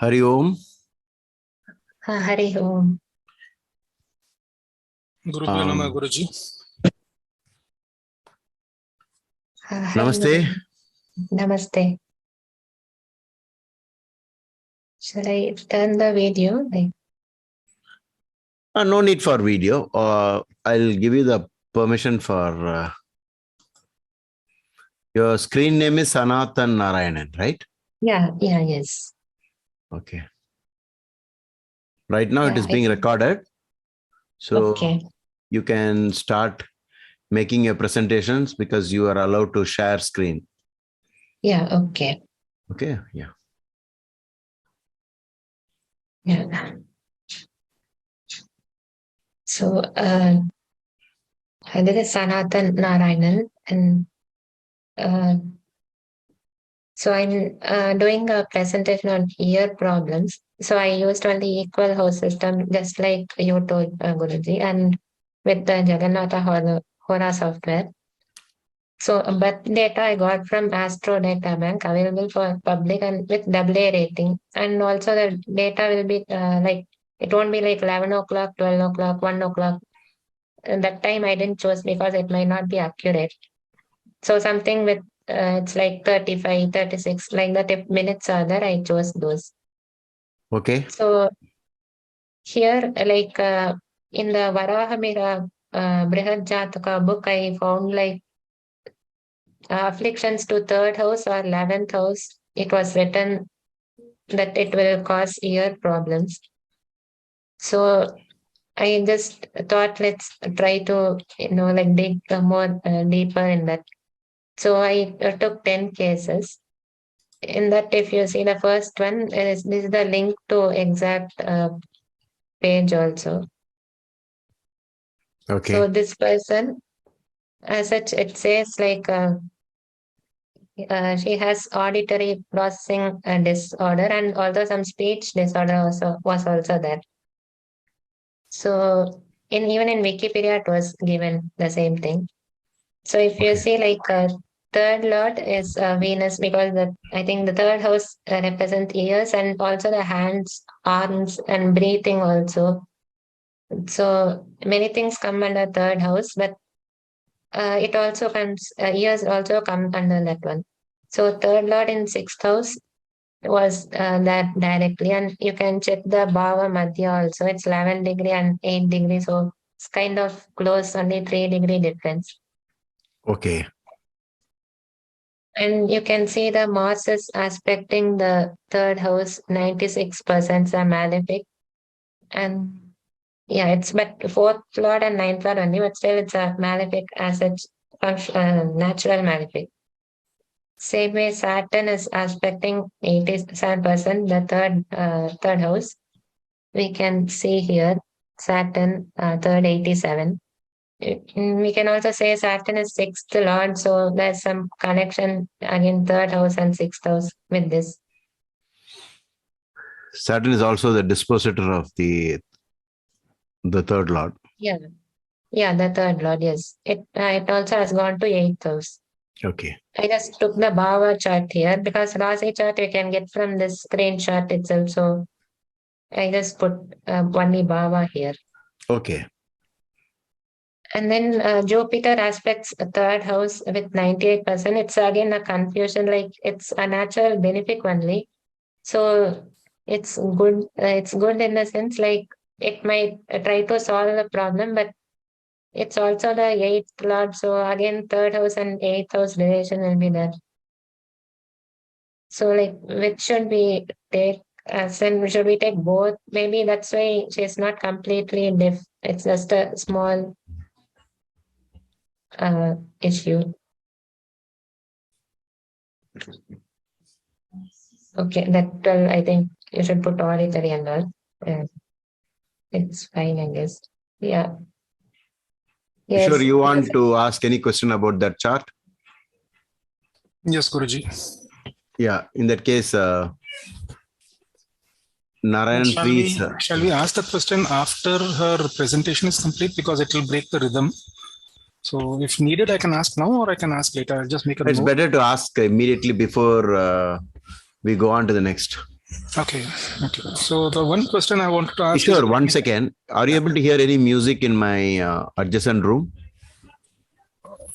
Hari Om. Hari Om. Gurubhyo Namah, Guruji. Namaste. Namaste. Shall I turn the video? No need for video. I'll give you the permission for your screen name is Sanathan Narayanan, right? Yes. Okay. Right now it is being recorded. So okay. You can start making your presentations because you are allowed to share screen. Yeah, okay. Okay, yeah. Yeah. So, this is Sanathan Narayanan, and so I'm doing a presentation on ear problems. So I used only equal host system, just like you told, Guruji, and with the Jagannatha Hora software. So, but data I got from Astro Data Bank, available for public and with AA rating. And also the data will be it won't be like 11 o'clock, 12 o'clock, 1 o'clock. And that time I didn't choose because it might not be accurate. So something with, it's like 35, 36, like that. If minutes are there, I chose those. Okay. So here, in the Varahamira Brihad Jataka book, I found afflictions to 3rd house or 11th house. It was written that it will cause ear problems. So I just thought, let's try to, dig more deeper in that. So I took 10 cases. In that, if you see the first one, this is the link to exact page also. Okay. So this person, as such, it says she has auditory processing disorder, and although some speech disorder was also there. So even in Wikipedia, it was given the same thing. So if you see third lord is Venus, because I think the 3rd house represents ears and also the hands, arms, and breathing also. So many things come under 3rd house, but it also comes, ears also come under that one. So 3rd lord in 6th house was that directly, and you can check the Bhava Madhya also. It's 11 degree and 8 degree, so it's kind of close, only 3 degree difference. Okay. And you can see the Mars is aspecting the 3rd house, 96% are malefic. And yeah, it's but 4th lord and 9th lord only, but still it's a malefic as such, natural malefic. Same way, Saturn is aspecting 87%, the third house. We can see here Saturn, 3rd 87. We can also say Saturn is 6th lord, so there's some connection again 3rd house and 6th house with this. Saturn is also the dispositor of the 3rd lord. Yeah, the 3rd lord, yes. It also has gone to 8th house. Okay. I just took the Bhava chart here because Rasi chart you can get from this screenshot itself. So I just put only Bhava here. Okay. And then Jupiter aspects 3rd house with 98%. It's again a confusion, like it's a natural benefic only. So it's good. It's good in the sense like it might try to solve the problem, but it's also the 8th lord. So again, 3rd house and 8th house relation will be there. So which should we take? Should we take both? Maybe that's why she's not completely deaf. It's just a small issue. Okay, that I think you should put auditory and all. It's fine, I guess. Yeah. Yes. Sure, you want to ask any question about that chart? Yes, Guruji. Yeah, in that case, Narayanan, please. Shall we ask the question after her presentation is complete, because it will break the rhythm? So if needed, I can ask now or I can ask later. I'll just make a note. It's better to ask immediately before we go on to the next. Okay. Okay. So the one question I wanted to ask Sure, is, 1 second. Are you able to hear any music in my adjacent room?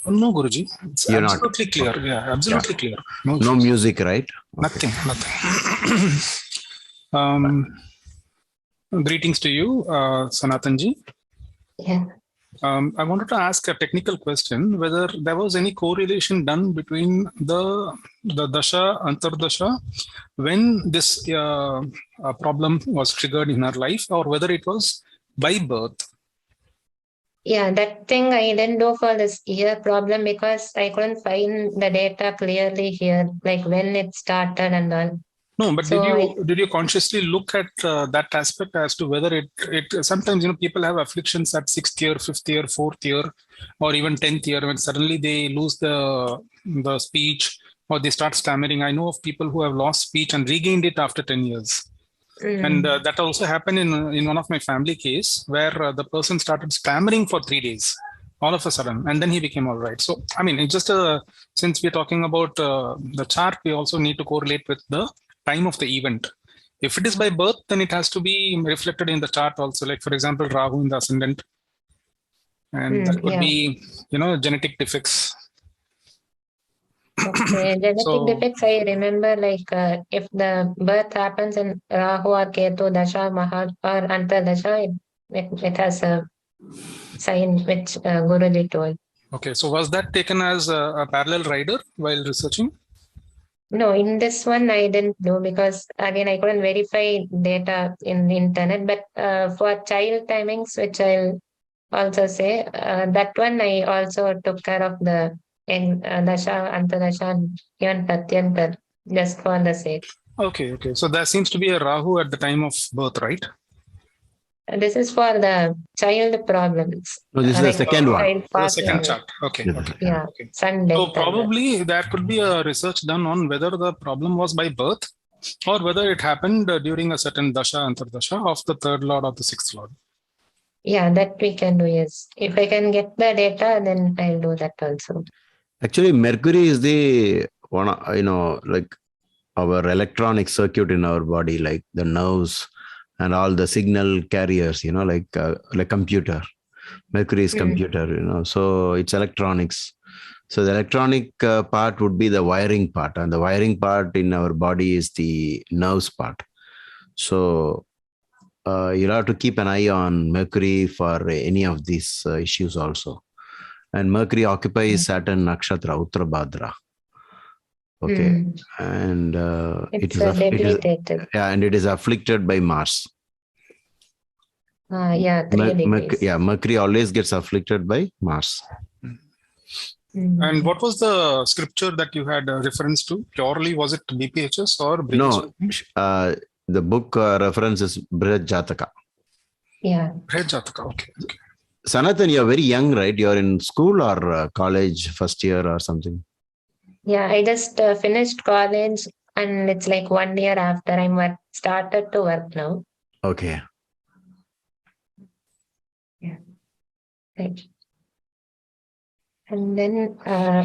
no, Guruji, it's You're not. absolutely clear. Yeah, absolutely clear. No No issues. music, right? Nothing. Greetings to you, Sanathan ji. Yeah. I wanted to ask a technical question, whether there was any correlation done between the dasha, antardasha, when this problem was triggered in her life, or whether it was by birth. Yeah, that thing I didn't do for this year problem because I couldn't find the data clearly here, like when it started and all. No, but So did you consciously look at that aspect as to whether it sometimes people have afflictions at 6th year, 5th year, 4th year, or even 10th year when suddenly they lose the speech or they start stammering. I know of people who have lost speech and regained it after 10 years. And that also happened in one of my family case where the person started stammering for 3 days all of a sudden, and then he became all right. So, I mean, it's just since we're talking about the chart, we also need to correlate with the time of the event. If it is by birth, then it has to be reflected in the chart also. Like, for example, Rahu in the ascendant, and that could be, genetic defects. Okay, genetic So, defects, I remember like if the birth happens in Rahu or Ketu Dasha, Maha or Antardasha, it has a sign which Guruji told. okay, so was that taken as a parallel rider while researching? No, in this one I didn't do because again I couldn't verify data in the internet. But for child timings, which I'll also say, that one I also took care of the in Dasha, Antardasha, and even Tatyantar just for the sake. Okay. So there seems to be a Rahu at the time of birth, right? This is for the child problems. No, this is the second one. Child The passing second away. chart. Okay. Yeah, Okay. son So death. probably there could be a research done on whether the problem was by birth or whether it happened during a certain dasha, antardasha of the third lord or the sixth lord. Yeah, that we can do, yes. If I can get the data, then I'll do that also. Actually, Mercury is the one, like our electronic circuit in our body, like the nerves and all the signal carriers, like computer. Mercury is computer, so it's electronics. So the electronic part would be the wiring part, and the wiring part in our body is the nerves part. So you'll have to keep an eye on Mercury for any of these issues also. And Mercury occupies Saturn Nakshatra, Uttarabhadra. Okay, and it is afflicted by Mars. Yeah, 3 degrees. Mercury always gets afflicted by Mars. And what was the scripture that you had reference to? Purely, was it BPHS or No, the book reference is Brihad Jataka. Yeah. Brihad Jataka, okay. Sanathan, you're very young, right? You're in school or college, first year or something? Yeah, I just finished college and it's like 1 year after I'm started to work now. Okay. Yeah. Right. And then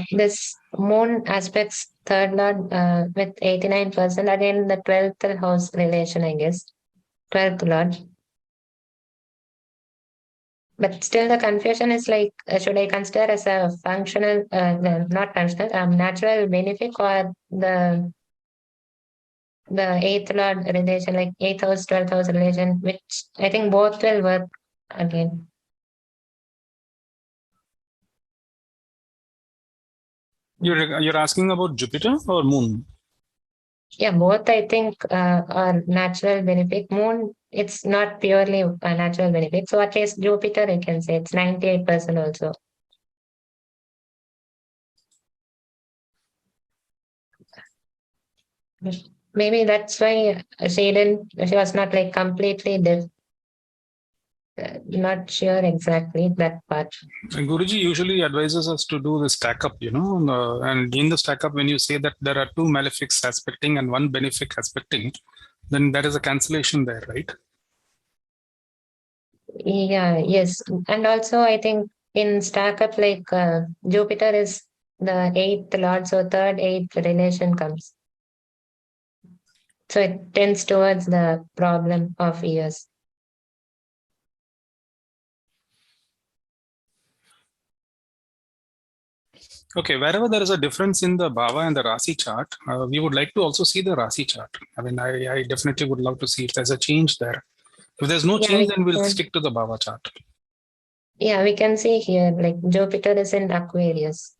this moon aspects third lord with 89%. Again, the 12th house relation, I guess. 12th lord. But still the confusion is like, should I consider as a functional, not functional, natural benefic or the 8th lord relation, like 8th house, 12th house relation, which I think both will work again. You're asking about Jupiter or Moon? Yeah, both I think are natural benefic. Moon, it's not purely a natural benefic. So at least Jupiter, I can say it's 98% also. Maybe that's why she was not like completely not sure exactly that part. And Guruji usually advises us to do the stack up, and in the stack up, when you say that there are two malefics aspecting and one benefic aspecting, then there is a cancellation there, right? Yeah, yes. And also I think in stack up, like Jupiter is the 8th lord, so 3rd, 8th relation comes. So it tends towards the problem of ears. Okay, wherever there is a difference in the Bhava and the Rasi chart, we would like to also see the Rasi chart. I mean, I definitely would love to see if there's a change there. If there's no change, then we'll stick to the Bhava chart. Yeah, we can see here, like Jupiter is in Aquarius.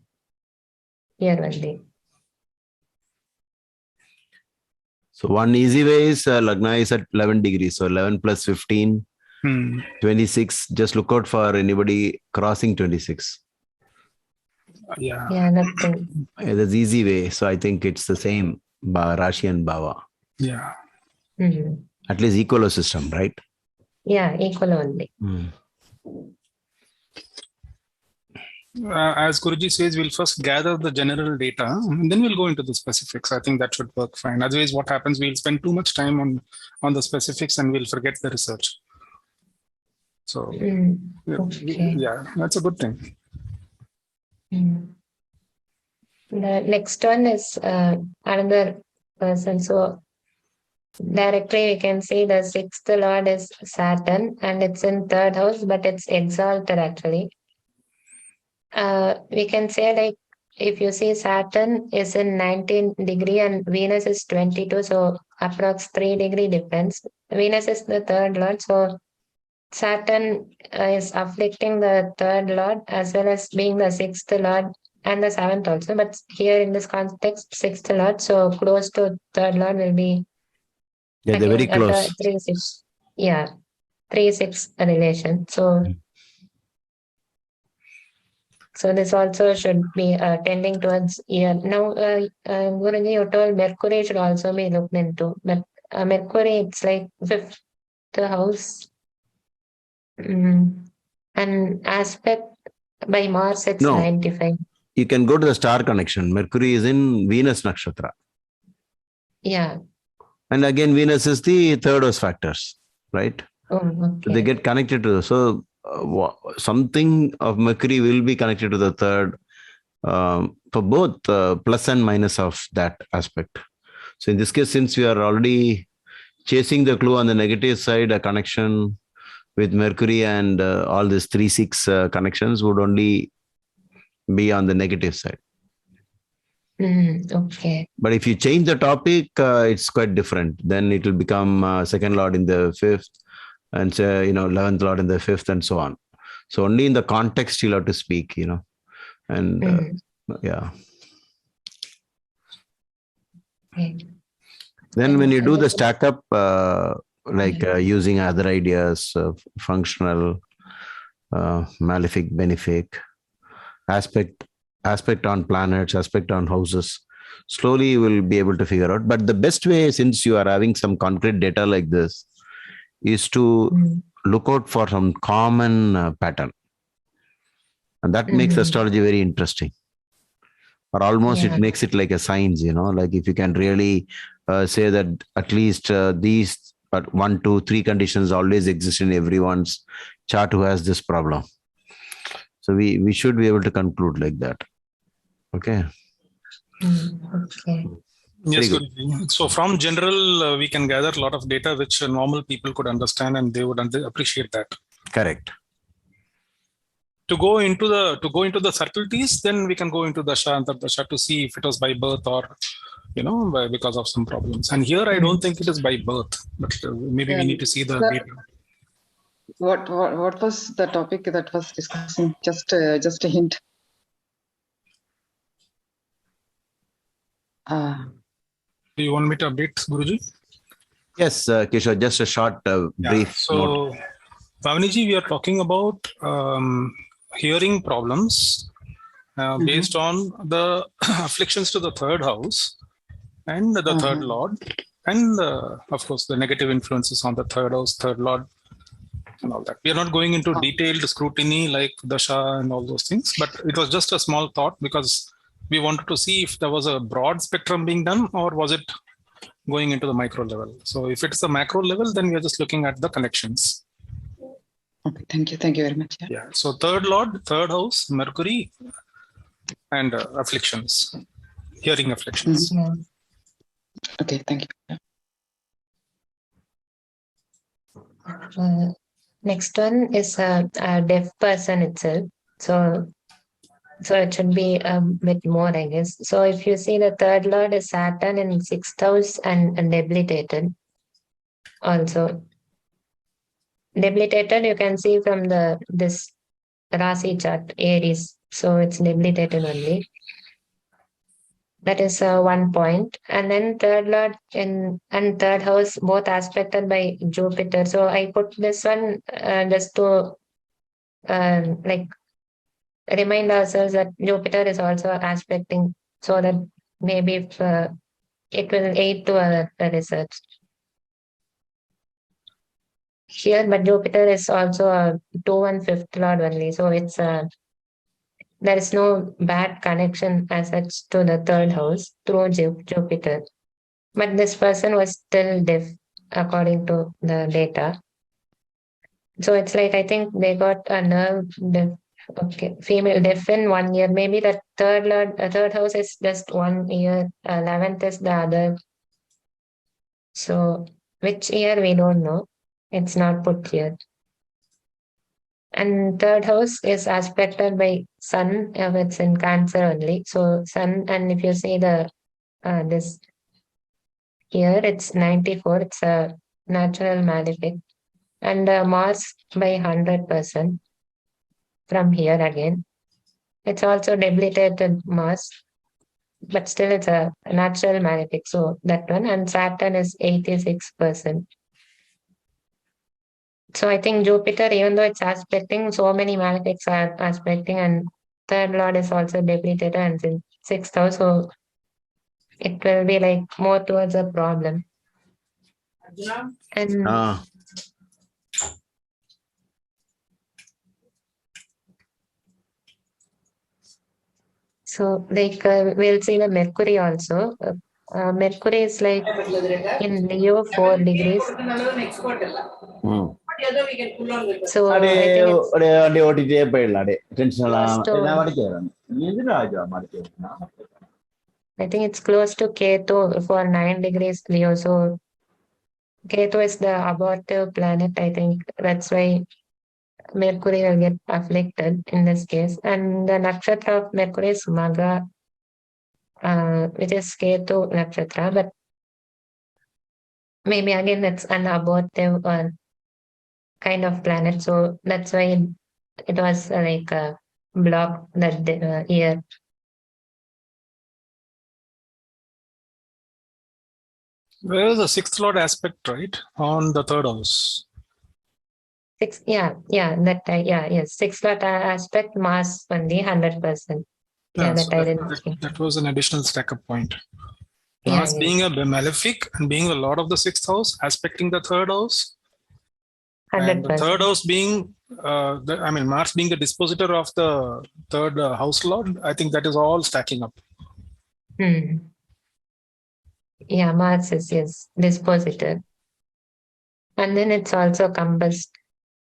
Here only. So one easy way is Lagna is at 11 degrees. So 11 plus 15, 26. Just look out for anybody crossing 26. Yeah. Yeah, nothing. That's easy way. So I think it's the same Rashi and Bhava. Yeah. Mm-hmm. At least equal system, right? Yeah, equal only. As Guruji says, we'll first gather the general data and then we'll go into the specifics. I think that should work fine. Otherwise, what happens, we'll spend too much time on the specifics and we'll forget the research. So, okay. Yeah, that's a good thing. The next one is another person. So directly we can see the sixth lord is Saturn and it's in third house, but it's exalted actually. We can say like if you see Saturn is in 19 degree and Venus is 22, so approx 3 degree difference. Venus is the third lord, so Saturn is afflicting the third lord as well as being the sixth lord and the seventh also. But here in this context, sixth lord, so close to third lord will be. Yeah, they're very close. 3-6. Yeah, 3-6 relation. So this also should be tending towards ear. Now, Guruji, you told Mercury should also be looked into, but Mercury, it's like fifth house. And aspect by Mars, it's 95. You can go to the star connection. Mercury is in Venus Nakshatra. Yeah. And again, Venus is the third house factors, right? Oh, okay. So they get connected to. So something of Mercury will be connected to the third for both plus and minus of that aspect. So in this case, since we are already chasing the clue on the negative side, a connection with Mercury and all these 3-6 connections would only be on the negative side. Okay. But if you change the topic, it's quite different. Then it will become second lord in the fifth and 11th lord in the fifth and so on. So only in the context you'll have to speak, and yeah. Okay. Then when you do the stack up, using other ideas of functional, malefic, benefic, aspect on planets, aspect on houses, slowly you will be able to figure out. But the best way, since you are having some concrete data like this, is to look out for some common pattern. And that makes astrology very interesting. Or almost it makes it like a science, like if you can really say that at least these 1, 2, 3 conditions always exist in everyone's chart who has this problem. So we should be able to conclude like that. Okay. Okay. Yes, good. So from general, we can gather a lot of data which normal people could understand and they would appreciate that. Correct. To go into the subtleties, then we can go into Dasha and Dasha to see if it was by birth or because of some problems. And here I don't think it is by birth, but maybe we need to see the data. What was the topic that was discussing? Just a hint. Do you want me to update, Guruji? Yes, Kishore, just a short brief note. So, Pavaniji, we are talking about hearing problems based on the afflictions to the third house and the third lord, and of course the negative influences on the third house, third lord, and all that. We are not going into detailed scrutiny like Dasha and all those things, but it was just a small thought because we wanted to see if there was a broad spectrum being done or was it going into the micro level. So if it's the macro level, then we are just looking at the connections. Okay, thank you very much. Yeah. So third lord, third house, Mercury, and afflictions, hearing afflictions. Okay, thank you. Next one is a deaf person itself. So it should be a bit more, I guess. So if you see the third lord is Saturn in sixth house and debilitated. Also debilitated, you can see from this Rasi chart, Aries. So it's debilitated only. That is 1 point. And then third lord and third house both aspected by Jupiter. So I put this one just to like remind ourselves that Jupiter is also aspecting, so that maybe if, it will aid to our research here. But Jupiter is also a 2 and 5th lord only, so it's there is no bad connection as such to the third house through Jupiter. But this person was still deaf according to the data. So it's like I think they got a nerve deaf. Okay, female deaf in 1 year. Maybe the third house is just 1 year. 11th is the other. So which year we don't know. It's not put here. And third house is aspected by Sun. It's in Cancer only. So Sun, and if you see the this here, it's 94. It's a natural malefic, and Mars by 100% from here again. It's also debilitated Mars, but still it's a natural malefic. So that one, and Saturn is 86%. So I think Jupiter, even though it's aspecting, so many malefics are aspecting, and third lord is also debilitated and it's in sixth house. So it will be like more towards a problem. And so like we'll see the Mercury also. Mercury is like in Leo 4 degrees. So I think it's close to Ketu for 9 degrees Leo. So Ketu is the abortive planet. I think that's why Mercury will get afflicted in this case. And the nakshatra of Mercury is Magha, which is Ketu nakshatra. But maybe again it's an abortive kind of planet. So that's why it was like a block that year. Where is the sixth lord aspect, right? On the third house. Yes. Sixth lord aspect, Mars only 100%. Yeah, So I didn't see. that was an additional stack-up point. Yeah, Mars being a malefic and being the lord of the sixth house, aspecting the third house. 100%. And the third house being, Mars being the dispositor of the third house lord, I think that is all stacking up. Yeah, Mars is, yes, dispositor. And then it's also combust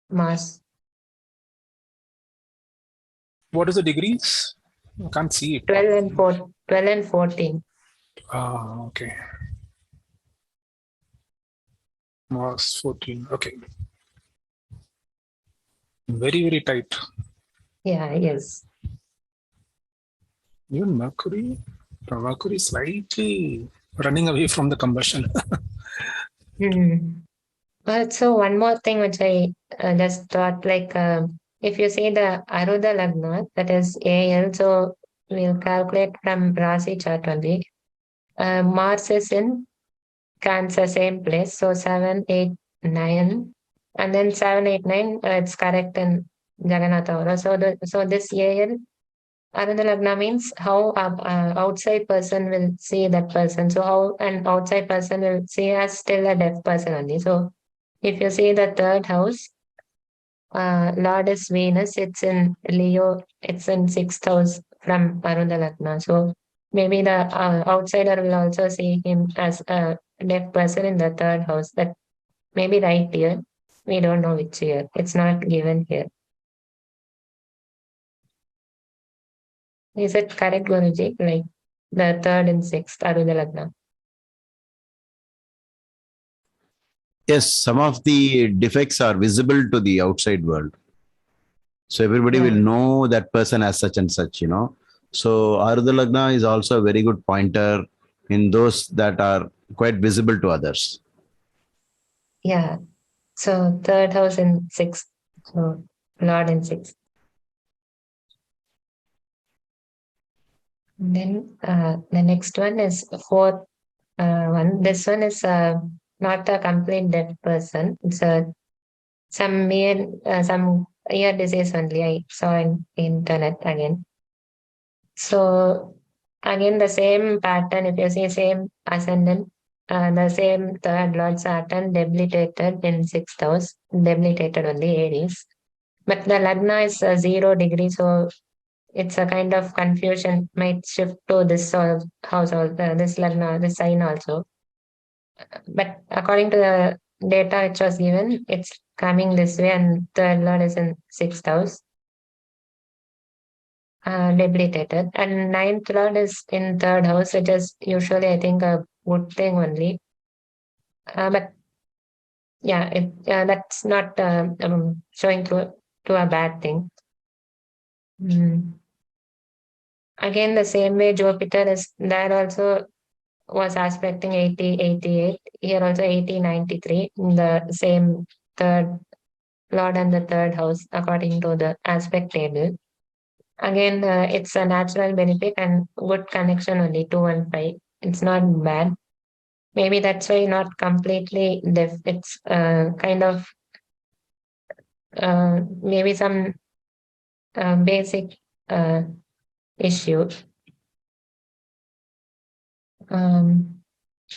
Mars. What is the degrees? I can't see it. 12 and 14. Ah, okay. Mars 14. Okay. Very, very tight. Yeah, yes. Even Mercury slightly running away from the combustion. Also, one more thing which I just thought, like if you see the Arudha Lagna, that is AL, so we'll calculate from Rasi chart only. Mars is in Cancer, same place, so 7, 8, 9, and then 7, 8, 9, it's correct in Jagannatha Hora. So this AL Arudha Lagna means how outside person will see that person. So how an outside person will see as still a deaf person only. So if you see the third house, Lord is Venus, it's in Leo, it's in sixth house from Arudha Lagna. So maybe the outsider will also see him as a deaf person in the third house. That may be right here. We don't know which year. It's not given here. Is it correct, Guruji? Like the third and sixth Arudha Lagna. yes, some of the defects are visible to the outside world. So everybody will know that person as such and such, So Ardha Lagna is also a very good pointer in those that are quite visible to others. Yeah. So third house in sixth. So Lord in sixth. And then the next one is fourth one. This one is not a complete dead person. It's some ear disease only. I saw in internet again. So again the same pattern. If you see same ascendant, the same third Lord Saturn debilitated in sixth house, debilitated only Aries. But the Lagna is 0 degree, so it's a kind of confusion. Might shift to this house also, this Lagna, this sign also. But according to the data which was given, it's coming this way, and third Lord is in sixth house, debilitated, and ninth Lord is in third house, which is usually I think a good thing only. But yeah, that's not showing to a bad thing. Again, the same way Jupiter is there also was aspecting 80, 88. Here also 80, 93. The same third Lord and the third house according to the aspect table. Again, it's a natural benefit and good connection only 2 and 5. It's not bad. Maybe that's why not completely deaf. It's kind of maybe some basic issue. And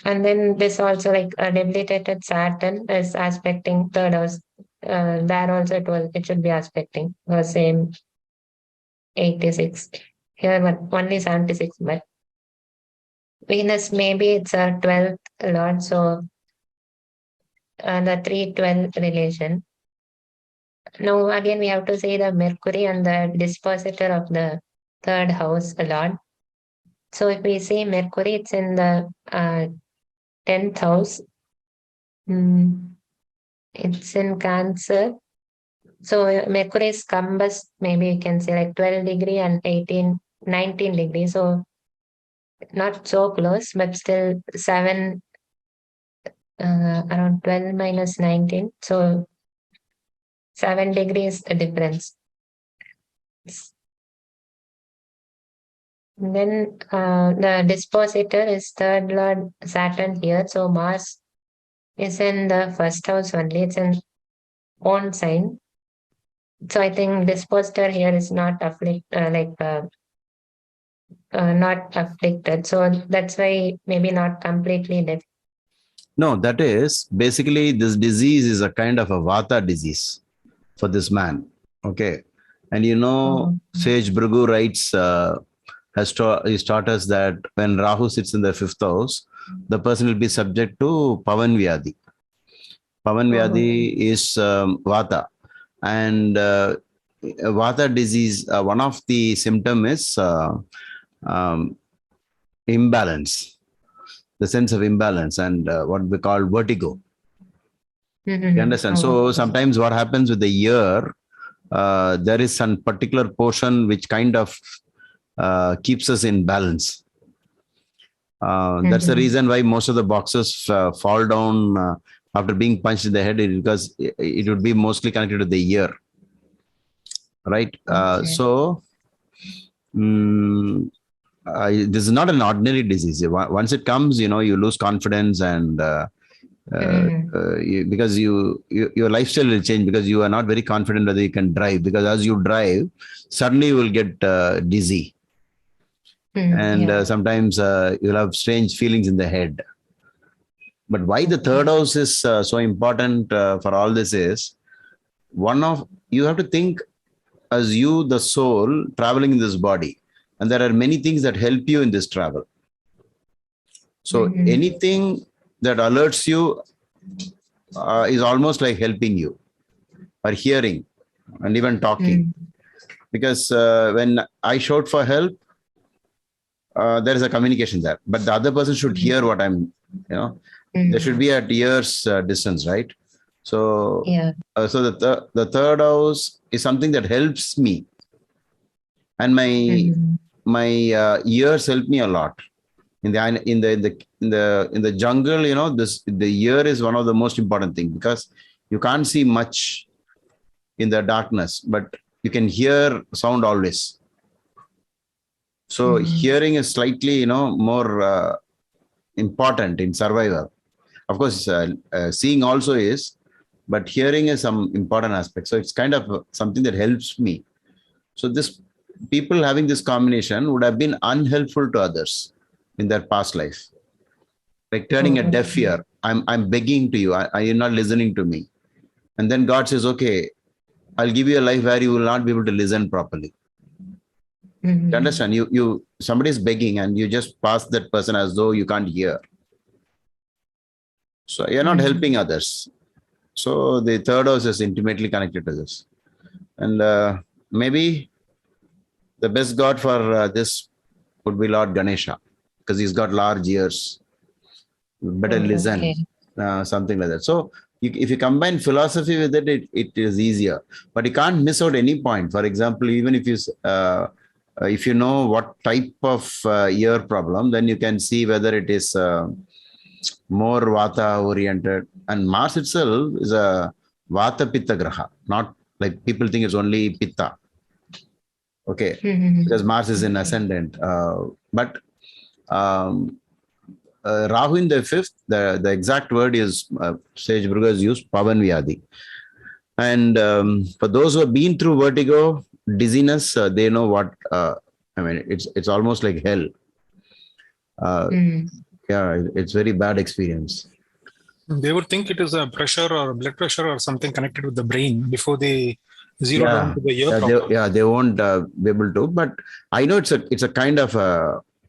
then this also like a debilitated Saturn is aspecting third house. There also it should be aspecting the same 86. Here but only 76, but Venus maybe it's a 12th Lord, so the 3-12 relation. Now again we have to say the Mercury and the dispositor of the third house Lord. So if we see Mercury, it's in the 10th house. It's in Cancer. So Mercury is combust, maybe you can say like 12 degree and 19 degrees. So not so close, but still 7, around 12 minus 19. So 7 degrees difference. And then the dispositor is third Lord Saturn here. So Mars is in the first house only. It's in own sign. So I think dispositor here is not not afflicted. So that's why maybe not completely deaf. No, that is basically this disease is a kind of a Vata disease for this man. Okay. And Sage Brughu writes, he's taught us that when Rahu sits in the fifth house, the person will be subject to Pavan Vyadhi. Pavan Vyadhi is Vata. And Vata disease, one of the symptoms is imbalance, the sense of imbalance, and what we call vertigo. You understand? So sometimes what happens with the ear, there is some particular portion which kind of keeps us in balance. That's the reason why most of the boxes fall down after being punched in the head, because it would be mostly connected to the ear. Right? So this is not an ordinary disease. Once it comes, you lose confidence, and because your lifestyle will change, because you are not very confident whether you can drive, because as you drive, suddenly you will get dizzy. And sometimes you'll have strange feelings in the head. But why the third house is so important for all this is, you have to think as you, the soul, traveling in this body. And there are many things that help you in this travel. So anything that alerts you is almost like helping you, or hearing, and even talking. Because when I shout for help, there is a communication there. But the other person should hear what I'm, They should be at years distance, right? So, Yeah. so the third house is something that helps me, and my ears help me a lot. In the jungle, the ear is one of the most important things, because you can't see much in the darkness, but you can hear sound always. So hearing is slightly, more important in survival. Of course, seeing also is, but hearing is some important aspect. So it's kind of something that helps me. So this people having this combination would have been unhelpful to others in their past life, like turning a deaf ear. I'm begging to you. You're not listening to me, and then God says, "Okay, I'll give you a life where you will not be able to listen properly." You understand? Somebody is begging, and you just pass that person as though you can't hear. So you're not helping others. So the third house is intimately connected to this, and maybe the best god for this would be Lord Ganesha, because he's got large ears. Better listen, something like that. So if you combine philosophy with it, it is easier. But you can't miss out any point. For example, even if you know what type of ear problem, then you can see whether it is more Vata oriented. And Mars itself is a Vata Pitta Graha, not like people think it's only Pitta. Okay, because Mars is in ascendant. But Rahu in the fifth, the exact word is, Sage Brugha has used Pavan Vyadi. And for those who have been through vertigo, dizziness, they know what, it's almost like hell. Yeah, it's very bad experience. They would think it is a pressure or blood pressure or something connected with the brain before they zero down to the ear problem. They won't be able to. But I know it's a kind of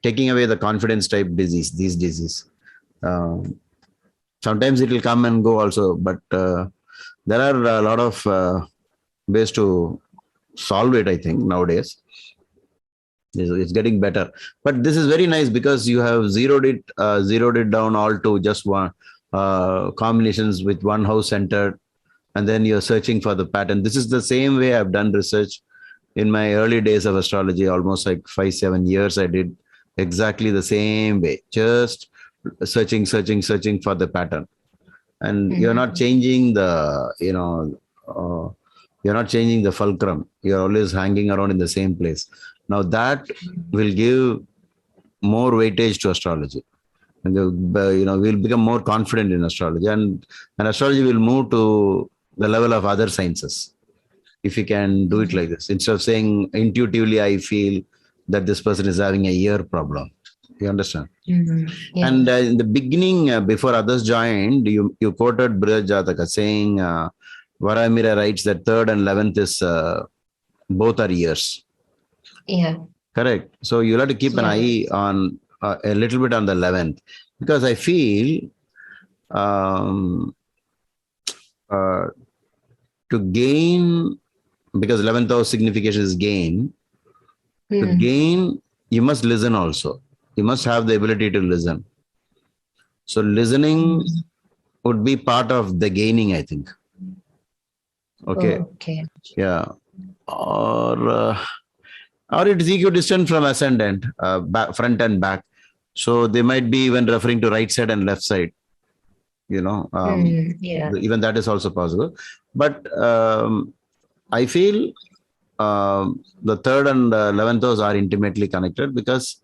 taking away the confidence type disease. These disease. Sometimes it will come and go also, but there are a lot of ways to solve it. I think nowadays it's getting better. But this is very nice because you have zeroed it down all to just one combinations with one house centered, and then you're searching for the pattern. This is the same way I've done research in my early days of astrology, almost like 5-7 years. I did exactly the same way, just searching for the pattern. And you're not changing the, you're not changing the fulcrum. You're always hanging around in the same place. Now that will give more weightage to astrology. And we'll become more confident in astrology, and astrology will move to the level of other sciences if you can do it like this. Instead of saying intuitively, I feel that this person is having a ear problem. You understand? Yeah. And in the beginning, before others joined, you quoted Brihad Jataka saying, Varamira writes that 3rd and 11th is both are ears. Yeah. Correct. So you'll have to keep an eye on a little bit on the 11th, because I feel to gain, because 11th house signification is gain. To gain, you must listen also. You must have the ability to listen. So listening would be part of the gaining, I think. Okay. Okay. Yeah. Or it is equidistant from ascendant, front and back. So they might be even referring to right side and left side. Even that is also possible. But I feel the 3rd and 11th house are intimately connected, because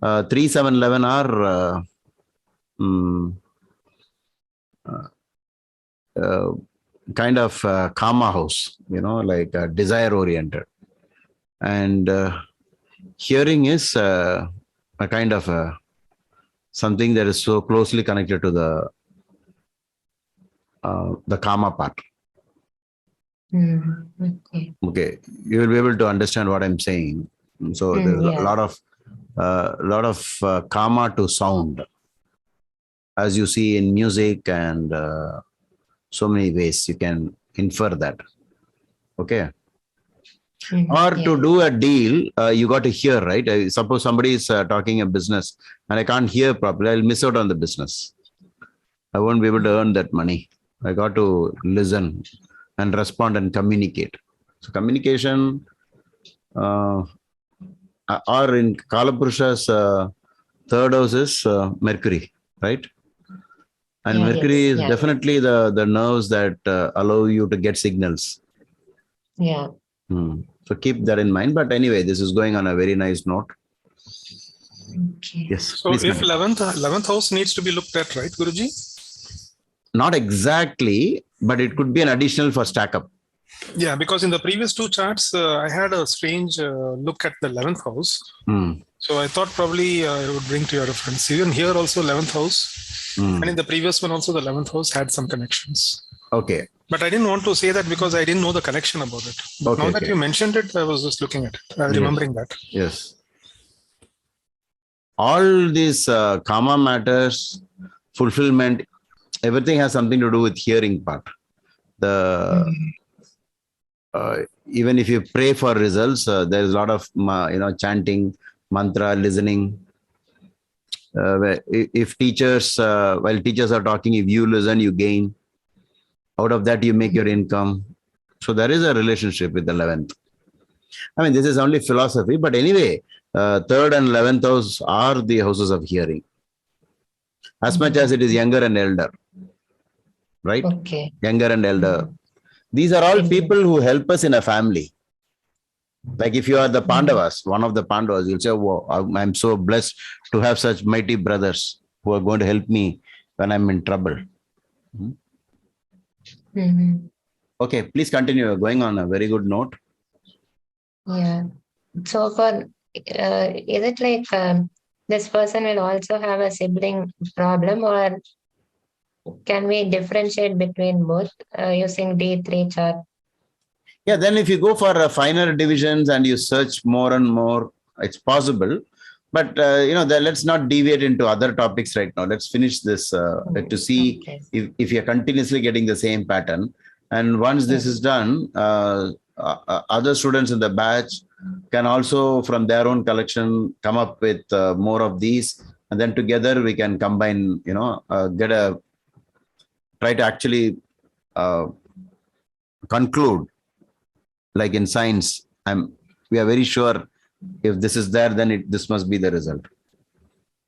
3, 7, 11 are kind of karma house, like desire oriented. And hearing is a kind of something that is so closely connected to the karma part. Okay, you will be able to understand what I'm saying. So there's a lot of karma to sound, as you see in music, and so many ways you can infer that. Okay. Or to do a deal, you got to hear, right? Suppose somebody is talking a business and I can't hear properly, I'll miss out on the business. I won't be able to earn that money. I got to listen and respond and communicate. So communication, or in Kalapurusha's third house is Mercury, right? And Yeah, Mercury yes, is yeah, definitely the nerves that allow you to get signals. yeah. So keep that in mind. But anyway, this is going on a very nice note. Okay. Yes. So Please if continue. 11th house needs to be looked at, right, Guruji? Not exactly, but it could be an additional for stack up. Yeah, because in the previous two charts, I had a strange look at the 11th house. So I thought probably I would bring to your reference. Even here also 11th house. And in the previous one also the 11th house had some connections. Okay. But I didn't want to say that because I didn't know the connection about it. But now that you mentioned it, I was just looking at it, remembering that. Yes. All these karma matters, fulfillment, everything has something to do with hearing part. Even if you pray for results, there is a lot of chanting, mantra, listening. If teachers, while teachers are talking, if you listen, you gain. Out of that, you make your income. So there is a relationship with the 11th. I mean, this is only philosophy, but anyway, 3rd and 11th house are the houses of hearing. As much as it is younger and elder, right? Okay. Younger and elder. These are all people who help us in a family. Like if you are the Pandavas, one of the Pandavas, you'll say, "Wow, I'm so blessed to have such mighty brothers who are going to help me when I'm in trouble." Okay, please continue. You're going on a very good note. Yeah. So for is it like this person will also have a sibling problem, or can we differentiate between both using D3 chart? Yeah, then if you go for finer divisions and you search more and more, it's possible. But let's not deviate into other topics right now. Let's finish this to see if you're continuously getting the same pattern. And once this is done, other students in the batch can also, from their own collection, come up with more of these, and then together we can combine. Try to actually conclude. Like in science, we are very sure if this is there, then this must be the result.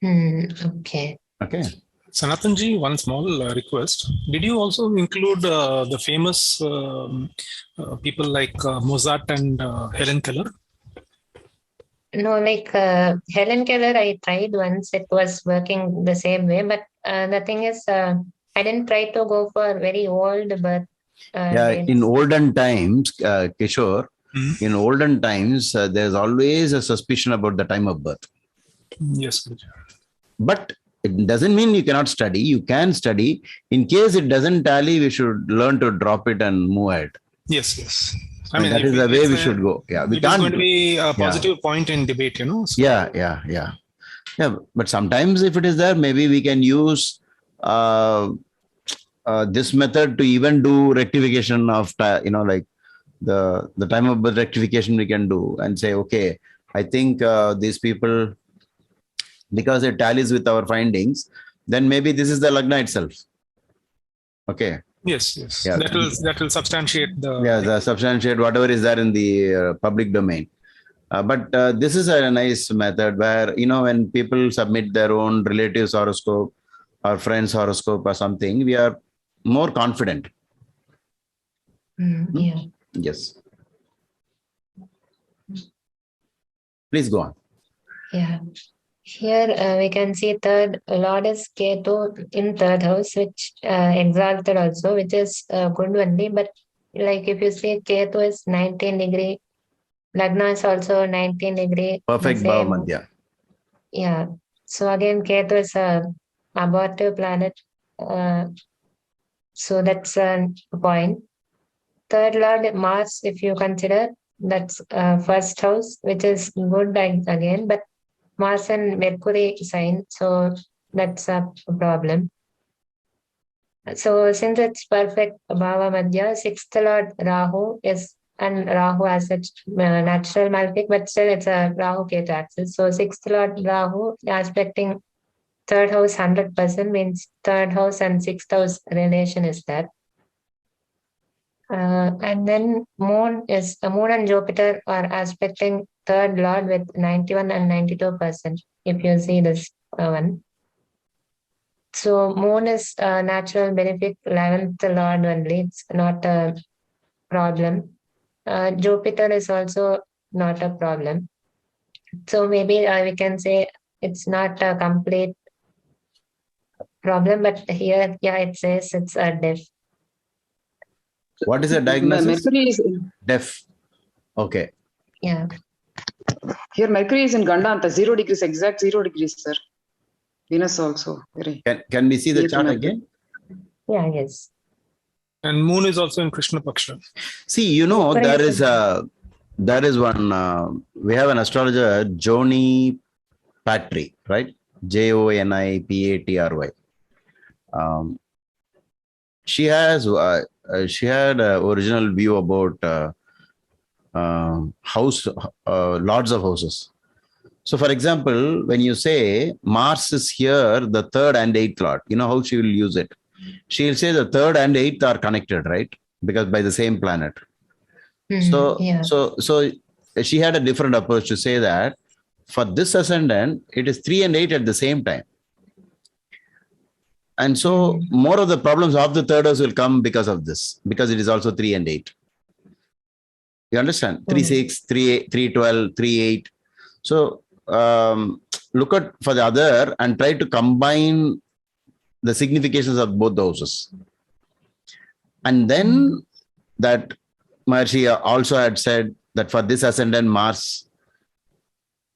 Okay. Okay. Sanathan ji, one small request. Did you also include the famous people like Mozart and Helen Keller? No, like Helen Keller, I tried once. It was working the same way. But the thing is, I didn't try to go for very old birth. In olden times, Kishore, in olden times, there's always a suspicion about the time of birth. Yes. But it doesn't mean you cannot study. You can study. In case it doesn't tally, we should learn to drop it and move ahead. Yes. I mean, that is the way we should go. Yeah, it is going to be a positive point in debate, So. Yeah. But sometimes if it is there, maybe we can use this method to even do rectification of, like the time of birth rectification we can do and say, okay, I think these people, because it tallies with our findings, then maybe this is the lagna itself. Okay. Yes. Yeah. That will substantiate the substantiate whatever is there in the public domain. But this is a nice method where, when people submit their own relatives horoscope or friends horoscope or something, we are more confident. Yeah. Yes. Please go on. Yeah. Here we can see third Lord is Ketu in third house, which exalted also, which is good only. But like if you see Ketu is 19 degree, Lagna is also 19 degree. Perfect Bhava Madhya. Yeah. So again, Ketu is a abortive planet. So that's a point. Third Lord Mars, if you consider, that's first house, which is good again, but Mars and Mercury sign, so that's a problem. So since it's perfect Bhava Madhya, sixth Lord Rahu is, and Rahu has such natural malefic, but still it's a Rahu Ketu axis. So sixth Lord Rahu aspecting third house 100% means third house and sixth house relation is there. And then moon and Jupiter are aspecting third lord with 91 and 92%. If you see this one. So moon is a natural benefit 11th lord only. It's not a problem. Jupiter is also not a problem. So maybe we can say it's not a complete problem, but here, yeah, it says it's a deaf. What is the diagnosis? Mercury is Deaf. Okay. Yeah. here. Mercury is in Gandanta, 0 degrees, exact 0 degrees, sir. Venus also. Very. Can we see the Yes, chart Mercury. again? Yeah, yes. And moon is also in Krishna Paksha. See, you know, there is one, we have an astrologer, Joni Patry, right? Jonipatry. She had an original view about lords of houses. So, for example, when you say Mars is here, the third and eighth lord, you know how she will use it? She'll say the third and eighth are connected, right? Because by the same planet. So she had a different approach to say that for this ascendant, it is 3 and 8 at the same time. And so more of the problems of the third house will come because of this, because it is also 3 and 8. You understand? 3, 6, 3, 8, 3, 12, 3, 8. So look at for the other and try to combine the significations of both the houses. And then that Maharshi also had said that for this ascendant, Mars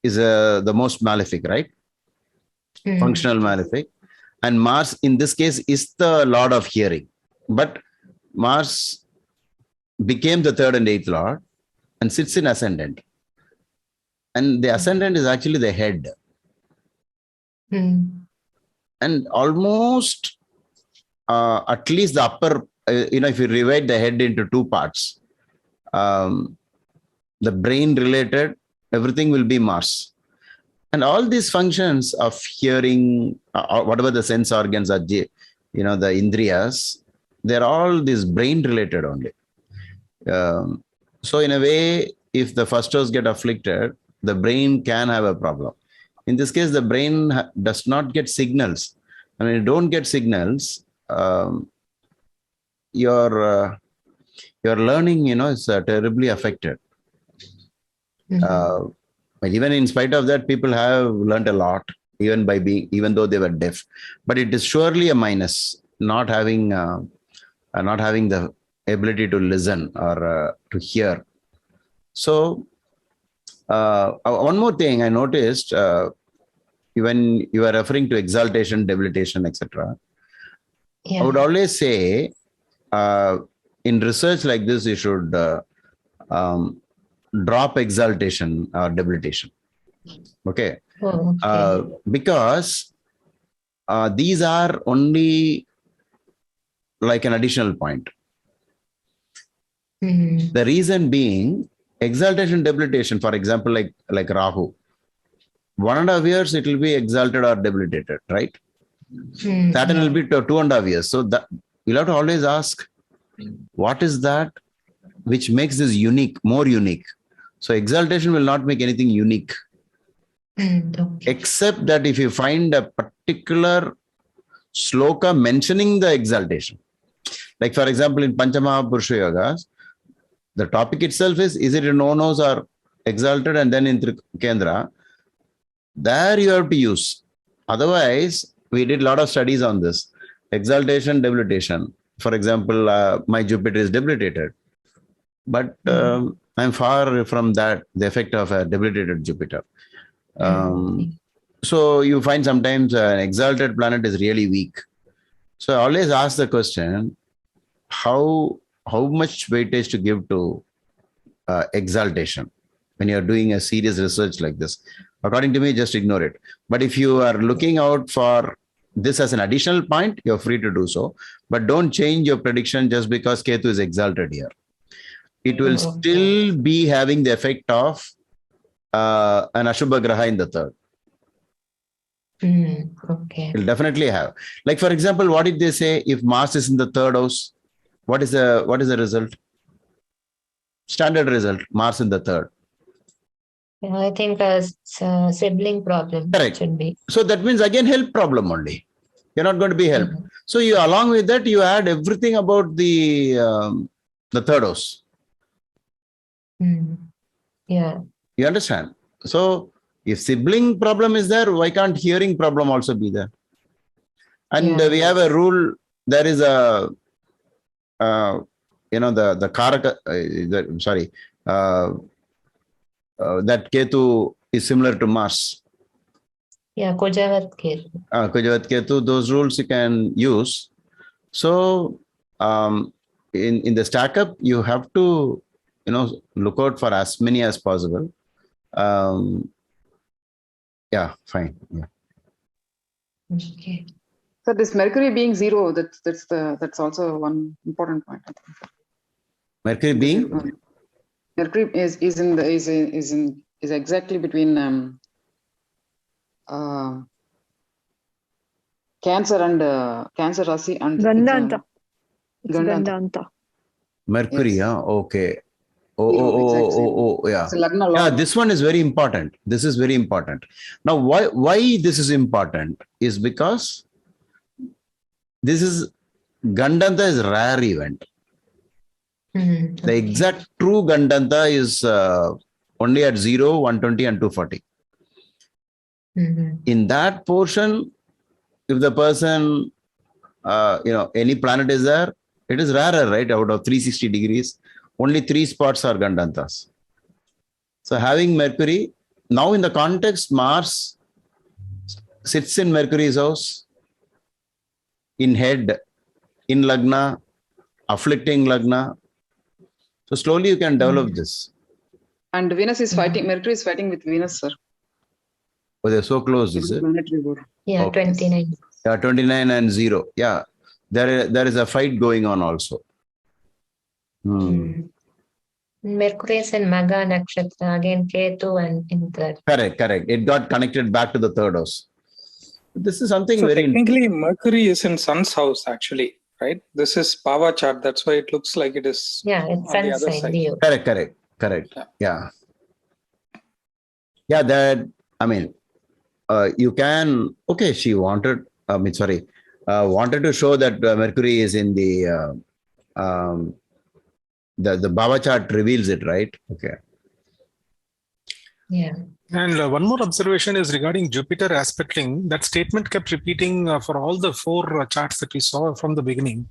is the most malefic, right? Functional malefic. And Mars, in this case, is the lord of hearing. But Mars became the third and eighth lord and sits in ascendant. And the ascendant is actually the head. And almost at least the upper, if you divide the head into two parts, the brain related, everything will be Mars. And all these functions of hearing, whatever the sense organs are, the Indriyas, they're all this brain related only. So in a way, if the first house get afflicted, the brain can have a problem. In this case, the brain does not get signals. I mean, you don't get signals, your learning, is terribly affected. But even in spite of that, people have learned a lot, even though they were deaf. But it is surely a minus, not having the ability to listen or to hear. So one more thing I noticed, when you are referring to exaltation, debilitation, etc., I would always say, in research like this, you should drop exaltation or debilitation. Okay. Because these are only like an additional point. The reason being, exaltation, debilitation, for example, like Rahu, 1.5 years it will be exalted or debilitated, right? Saturn will be 2.5 years. So that you'll have to always ask, what is that which makes this unique, more unique? So exaltation will not make anything unique. Except that if you find a particular sloka mentioning the exaltation. Like for example, in Panchamaha-Purusha Yogas, the topic itself is it in no-nos or exalted, and then in Kendra, there you have to use. Otherwise, we did a lot of studies on this. Exaltation, debilitation. For example, my Jupiter is debilitated. But I'm far from that, the effect of a debilitated Jupiter. So you find sometimes an exalted planet is really weak. So I always ask the question, how much weightage to give to exaltation when you're doing a serious research like this? According to me, just ignore it. But if you are looking out for this as an additional point, you're free to do so. But don't change your prediction just because Ketu is exalted here. It will still be having the effect of an Ashubha Graha in the third. Okay. It'll definitely have. Like, for example, what did they say? If Mars is in the third house, what is the result? Standard result, Mars in the third. I think a sibling problem Correct. should be. So that means again health problem only. You're not going to be helped. So you, along with that, you add everything about the third house. Yeah. You understand? So if sibling problem is there, why can't hearing problem also be there? And we have a rule. There is a the Karaka. That Ketu is similar to Mars. Yeah, Kujavat Ketu. Kujavat Ketu, those rules you can use. So in the stack up, you have to look out for as many as possible. Yeah, fine. Yeah. Okay. So this Mercury being 0, that's also one important point. I think. Mercury being? Mercury is exactly between Cancer and Cancer Rasi and Gandanta. Gandanta. Mercury, Yes. Okay. Yeah. Yeah, this one is very important. This is very important. Now, why this is important is because this is Gandanta is rare event. The exact true Gandanta is only at 0, 120 and 240. In that portion, if the person, any planet is there, it is rarer, right? Out of 360 degrees, only 3 spots are Gandantas. So having Mercury, now in the context, Mars sits in Mercury's house, in head, in Lagna, afflicting Lagna. So slowly you can develop this. And Venus is fighting, Mercury is fighting with Venus, sir. Oh, they're so close, is it? Yeah, okay. 29. Yeah, 29 and 0. Yeah, there is a fight going on also. Mercury is in Maga Nakshatra, again Ketu and in third. Correct. It got connected back to the third house. This is something very... Technically, Mercury is in Sun's house, actually, right? This is Pava chart. That's why it looks like it is it's on the other side. Leo. Correct. Yeah, that, I mean, you can... Okay, she wanted... wanted to show that Mercury is in the Baba chart reveals it, right? Okay. Yeah. And one more observation is regarding Jupiter aspecting. That statement kept repeating for all the 4 charts that we saw from the beginning,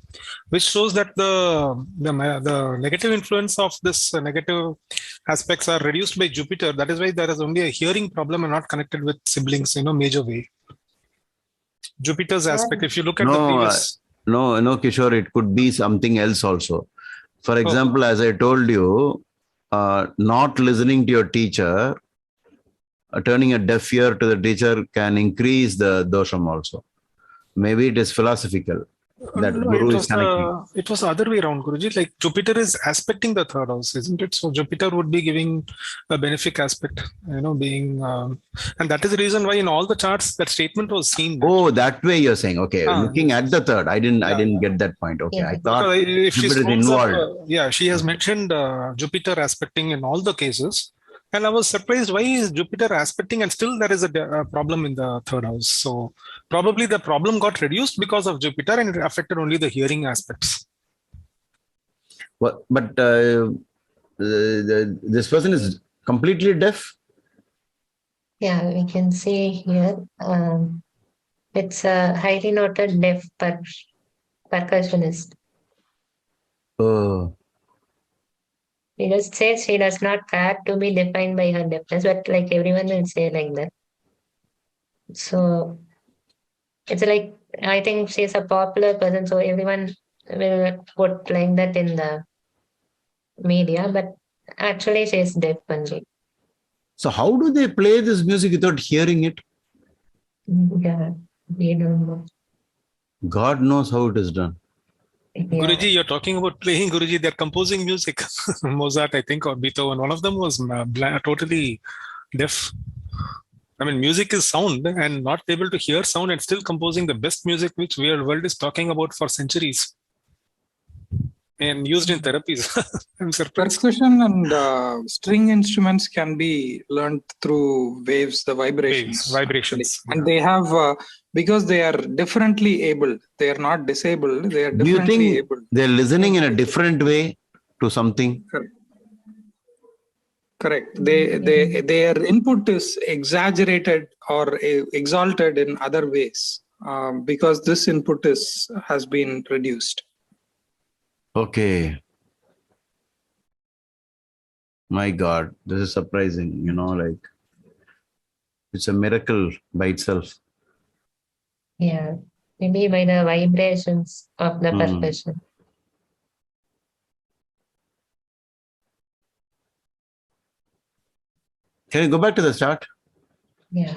which shows that the negative influence of this negative aspects are reduced by Jupiter. That is why there is only a hearing problem and not connected with siblings in a major way. Jupiter's aspect, if you look at the previous... No, Kishore, it could be something else also. For example, as I told you, not listening to your teacher, turning a deaf ear to the teacher can increase the dosham also. Maybe it is philosophical. That Guru is connecting. It was the other way around, Guruji. Like Jupiter is aspecting the third house, isn't it? So Jupiter would be giving a benefic aspect, being, and that is the reason why in all the charts that statement was seen. Oh, that way you're saying. Okay, looking at the third, I didn't get that point. Okay, I thought if Jupiter is involved. She has mentioned Jupiter aspecting in all the cases. And I was surprised, why is Jupiter aspecting and still there is a problem in the third house. So probably the problem got reduced because of Jupiter and it affected only the hearing aspects. But this person is completely deaf? Yeah, we can see here. It's a highly noted deaf percussionist. Oh. She just says she does not care to be defined by her deafness, but like everyone will say like that. So it's like, I think she's a popular person, so everyone will put like that in the media, but actually she's deaf only. So how do they play this music without hearing it? Yeah, we don't know. God knows how it is done. Yeah. Guruji, you're talking about playing, Guruji, they're composing music. Mozart, I think, or Beethoven. One of them was totally deaf. I mean, music is sound, and not able to hear sound and still composing the best music, which world is talking about for centuries and used in therapies. I'm surprised. Percussion and string instruments can be learned through waves, the vibrations. Vibrations. And they have, because they are differently abled, they are not disabled, they are Do you differently think abled. they're listening in a different way to something? Correct. Their input is exaggerated or exalted in other ways because this input has been reduced. Okay. My God, this is surprising. Like it's a miracle by itself. Yeah, maybe by the vibrations of the percussion. Can you go back to the start? Yeah.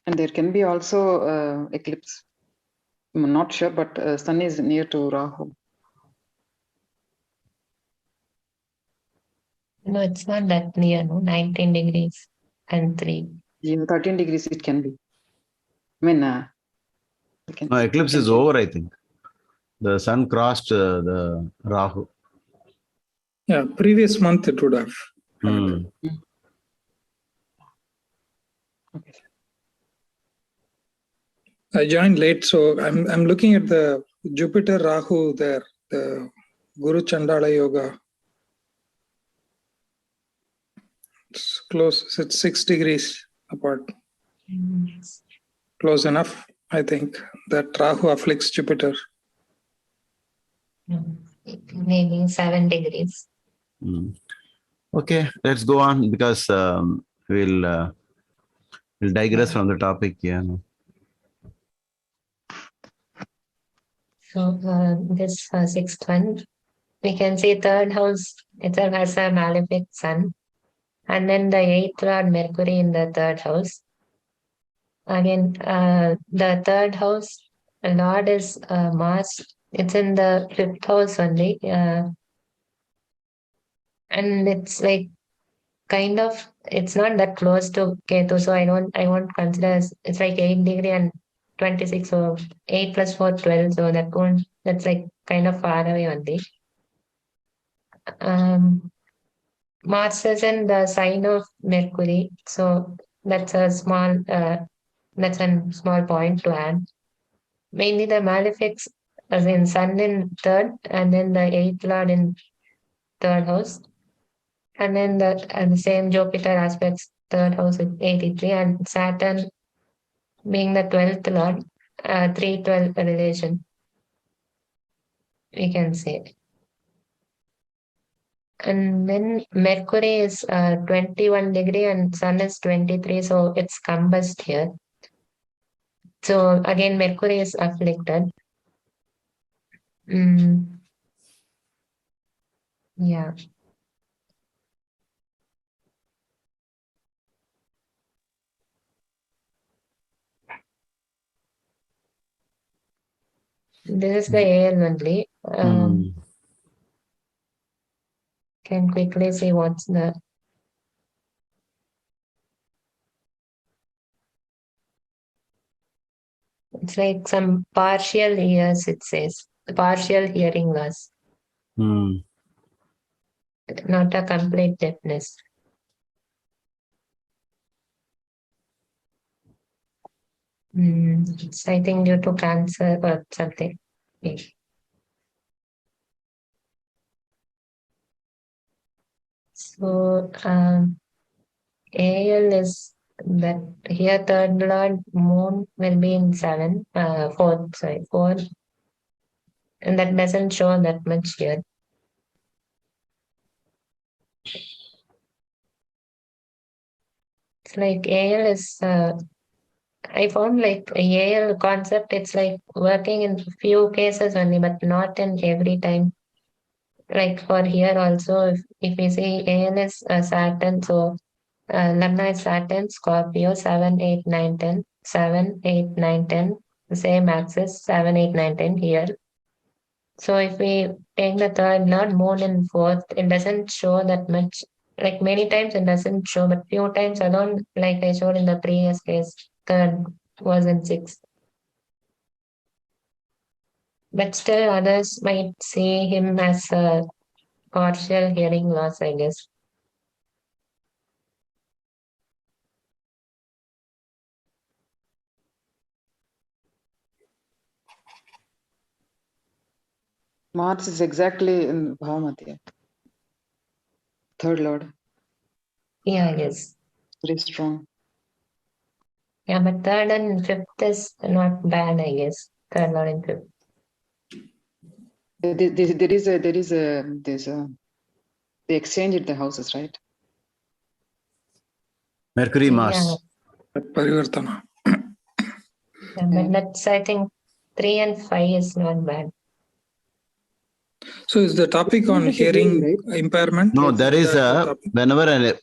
And there can be also eclipse. I'm not sure, but sun is near to Rahu. No, it's not that near, no, 19 degrees and 3. Yeah, 13 degrees it can be. I mean, No, eclipse is over, I think. The sun crossed the Rahu. Yeah, previous month it would have. Okay. I joined late, so I'm looking at the Jupiter Rahu there, the Guru Chandala Yoga. It's close. It's 6 degrees apart. Close enough, I think. That Rahu afflicts Jupiter. Maybe 7 degrees. Okay, let's go on because we'll digress from the topic. Yeah. So this sixth one, we can see third house itself has a malefic sun, and then the eighth lord Mercury in the third house. Again, the third house lord is Mars. It's in the fifth house only, and it's like kind of, it's not that close to Ketu, so I won't consider it's like 8 degree and 26, so 8 plus 4, 12, so that's like kind of far away only. Mars is in the sign of Mercury, so that's a small point to add. Mainly the malefics, as in Sun in third, and then the eighth lord in third house, and then the same Jupiter aspects third house with 83, and Saturn being the 12th lord, 3-12 relation, we can say. And then Mercury is 21 degree and Sun is 23, so it's combust here. So again, Mercury is afflicted. Yeah. This is the AL only. Can quickly see what's the. It's like some partial ears, it says. Partial hearing loss. Not a complete deafness. It's, I think, due to cancer or something. So, AL is that here third lord moon will be in 4. And that doesn't show that much here. It's like AL is I found like a AL concept, it's like working in few cases only, but not in every time. Like for here also, if we say AL is Saturn, so Lagna is Saturn, Scorpio, 7, 8, 9, 10, 7, 8, 9, 10, same axis, 7, 8, 9, 10 here. So if we take the third Lord, Moon in fourth, it doesn't show that much. Like many times it doesn't show, but few times alone, like I showed in the previous case, third was in sixth. But still others might see him as a partial hearing loss, I guess. Mars is exactly in Bhavamadhya. Third Lord, Yeah, I guess. very strong. Yeah, but third and fifth is not bad, I guess. Third Lord and fifth. There's a they exchanged the houses, right? Mercury, Yeah. Mars. Parivartana. Yeah, but that's, I think, 3 and 5 is not bad. So is the topic on hearing impairment? No, there is that a, topic? whenever a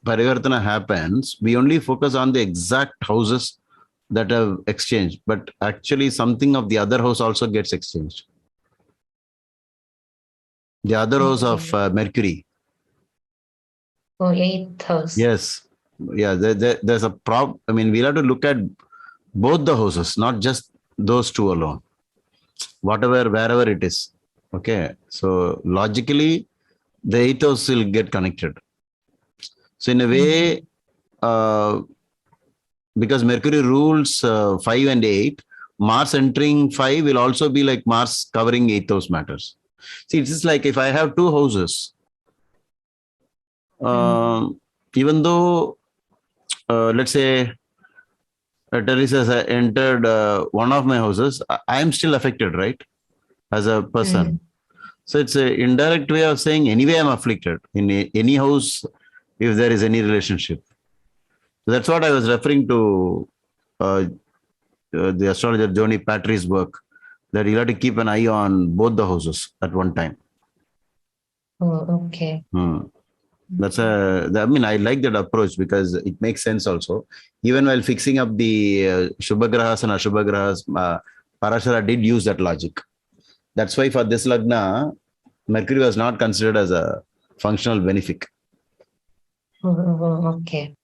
parivartana happens, we only focus on the exact houses that have exchanged, but actually something of the other house also gets exchanged. The other house of Mercury. Oh, 8th house. Yes. Yeah, there's a problem. I mean, we'll have to look at both the houses, not just those two alone. Whatever, wherever it is. Okay. So logically, the 8th house will get connected. So in a way, because Mercury rules 5 and 8, Mars entering 5 will also be like Mars covering 8th house matters. See, it's just like if I have two houses, even though, let's say, Teresa has entered one of my houses, I am still affected, right? As a person. So it's an indirect way of saying, anyway, I'm afflicted in any house if there is any relationship. So that's what I was referring to the astrologer Johnny Patri's work, that you have to keep an eye on both the houses at one time. Oh, okay. That's I mean, I like that approach because it makes sense also. Even while fixing up the Shubhagrahas and Ashubhagrahas, Parashara did use that logic. That's why for this Lagna, Mercury was not considered as a functional benefic. Okay.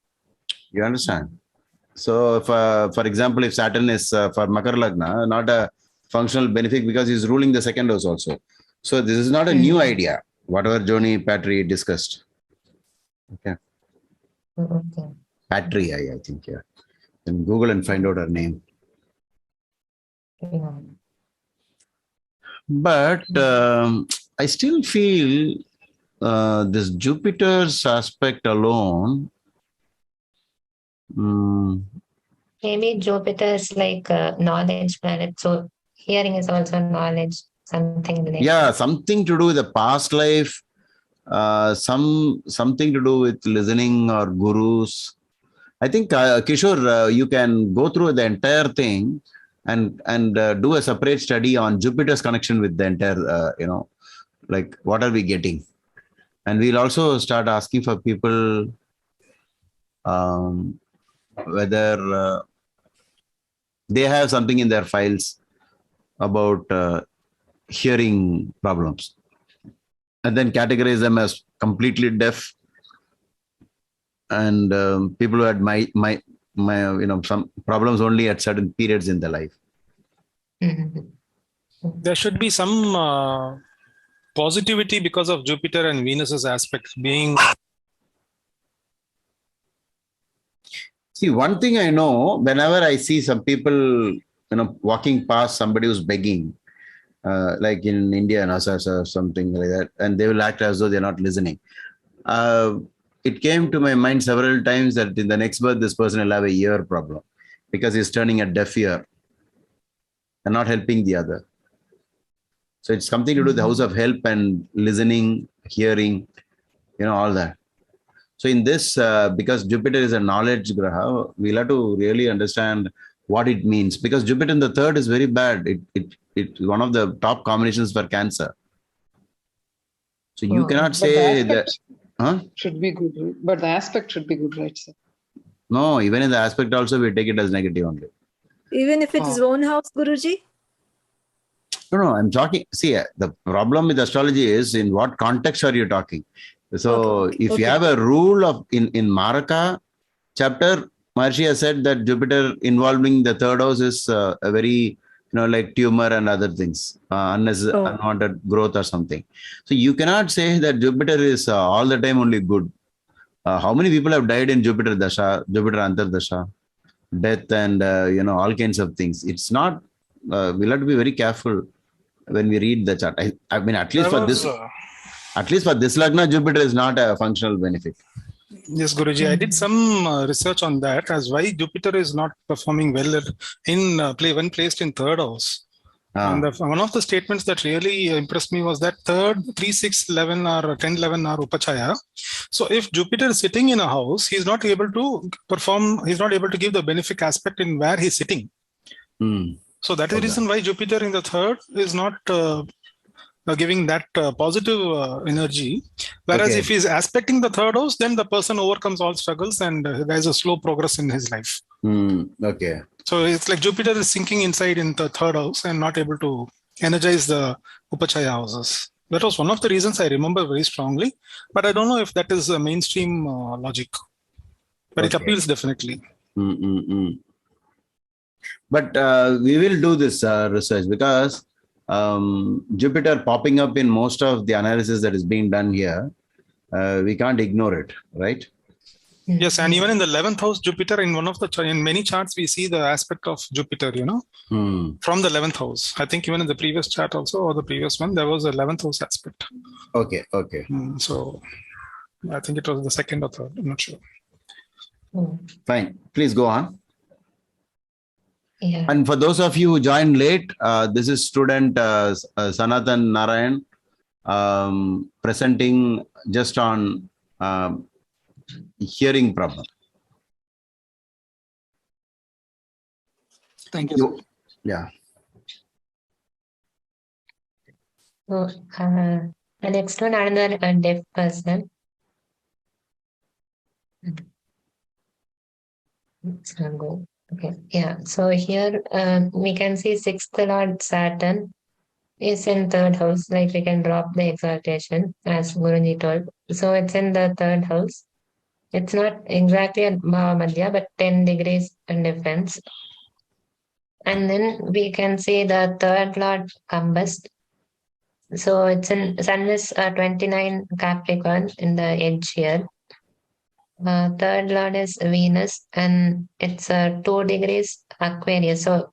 You understand? So, if, for example, if Saturn is for Makar Lagna, not a functional benefic because he's ruling the second house also. So, this is not a new idea, whatever Johnny Patry discussed. Okay. Okay. Patry, I think, yeah. Then Google and find out her name. Yeah. But I still feel this Jupiter's aspect alone. Maybe Jupiter is like a knowledge planet, so hearing is also knowledge, something like Yeah, something to do with the past life, something to do with listening or gurus. I think Kishore, you can go through the entire thing and do a separate study on Jupiter's connection with the entire, like what are we getting? And we'll also start asking for people whether they have something in their files about hearing problems, and then categorize them as completely deaf and people who had some problems only at certain periods in their life. There should be some positivity because of Jupiter and Venus's aspects being. See, one thing I know, whenever I see some people, walking past somebody who's begging, like in India and or something like that, and they will act as though they're not listening. It came to my mind several times that in the next birth, this person will have a ear problem because he's turning a deaf ear and not helping the other. So it's something to do with the house of help and listening, hearing, all that. So in this, because Jupiter is a knowledge graha, we'll have to really understand what it means, because Jupiter in the third is very bad. It one of the top combinations for cancer. So you cannot But the say that. aspect Huh? should be good, right? But the aspect should be good, right, sir? No, even in the aspect also we take it as negative only. Even if it is own house, Guruji? No, I'm talking. See, the problem with astrology is in what context are you talking? So if you have a rule of in Maraka chapter, Maharishi has said that Jupiter involving the third house is a very, like tumor and other things, unwanted growth or something. So you cannot say that Jupiter is all the time only good. How many people have died in Jupiter Dasha, Jupiter Antardasha, death and, all kinds of things. It's not, we'll have to be very careful when we read the chart. I mean, at least for this Lagna, Jupiter is not a functional benefit. Yes, Guruji, I did some research on that as why Jupiter is not performing well when placed in third house. And one of the statements that really impressed me was that 3, 6, 11 or 10, 11 are Upachaya. So if Jupiter is sitting in a house, he's not able to perform, he's not able to give the benefic aspect in where he's sitting. So that is the reason why Jupiter in the third is not giving that positive energy. Whereas if he's aspecting the third house, then the person overcomes all struggles and there's a slow progress in his life. Okay. So it's like Jupiter is sinking inside in the third house and not able to energize the Upachaya houses. That was one of the reasons I remember very strongly. But I don't know if that is a mainstream logic. But it appeals definitely. But we will do this research because Jupiter popping up in most of the analysis that is being done here, we can't ignore it, right? Yes, and even in the 11th house, Jupiter in in many charts, we see the aspect of Jupiter, from the 11th house. I think even in the previous chart also, or the previous one, there was a 11th house aspect. Okay. So I think it was the second or third, I'm not sure. Fine, please go on. Yeah. And for those of you who joined late, this is student Sanathan Narayanan presenting just on hearing problem. Thank you. Yeah. So, the next one, another deaf person. Okay, yeah. So here we can see sixth Lord Saturn is in third house. Like we can drop the exaltation as Guruji told. So it's in the third house. It's not exactly at Madhya, but 10 degrees in difference. And then we can see the third Lord combust. So it's in Sun is 29 Capricorn in the edge here. Third Lord is Venus and it's 2 degrees Aquarius. So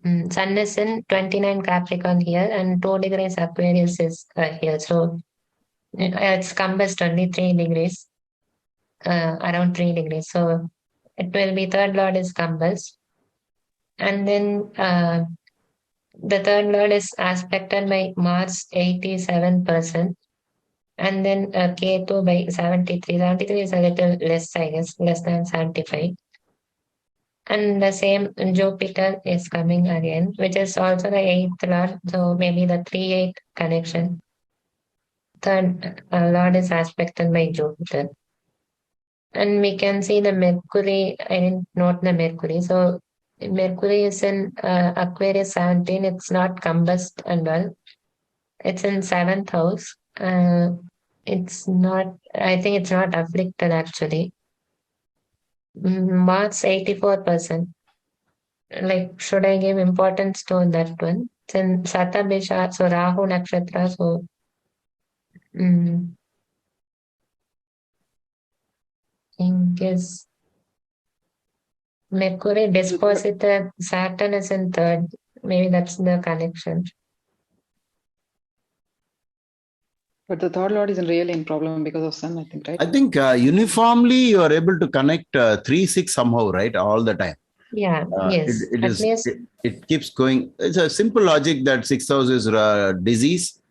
Sun is in 29 Capricorn here and 2 degrees Aquarius is here. So it's combust only 3 degrees, around 3 degrees. So it will be third Lord is combust. And then the third Lord is aspected by Mars 87%. And then Ketu by 73. 73 is a little less, I guess, less than 75. And the same Jupiter is coming again, which is also the 8th Lord. So maybe the 3-8 connection. Third Lord is aspected by Jupiter. And we can see the Mercury. I didn't note the Mercury. So Mercury is in Aquarius 17. It's not combust and all. It's in 7th house. It's not, I think it's not afflicted actually. Mars 84%. Like, should I give importance to that one? It's in Satabisha, so Rahu Nakshatra. So, I guess Mercury disposited, Saturn is in third. Maybe that's the connection. But the third Lord isn't really in problem because of Sun, I think, right? I think uniformly you are able to connect 3-6 somehow, right? All the time. Yeah, yes. It keeps going. It's a simple logic that 6th house is disease,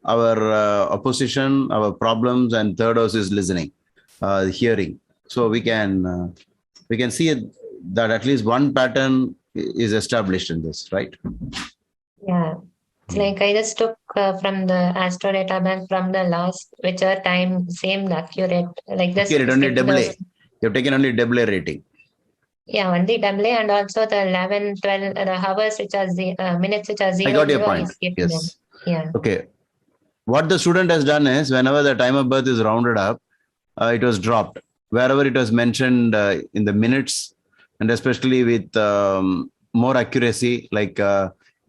our opposition, our problems, and third house is listening, hearing. So we can see that at least one pattern is established in this, right? Yeah. It's like I just took from the Astro data bank from the last, whichever time seemed accurate. Like this. Accurate, only skip double A. those- You've taken only double A rating. Yeah, only double A and also the 11, 12, the hours which are minutes which are 0, I got your 0, point. I skipped them. Yes. Yeah. Okay. What the student has done is, whenever the time of birth is rounded up, it was dropped. Wherever it was mentioned in the minutes, and especially with more accuracy, like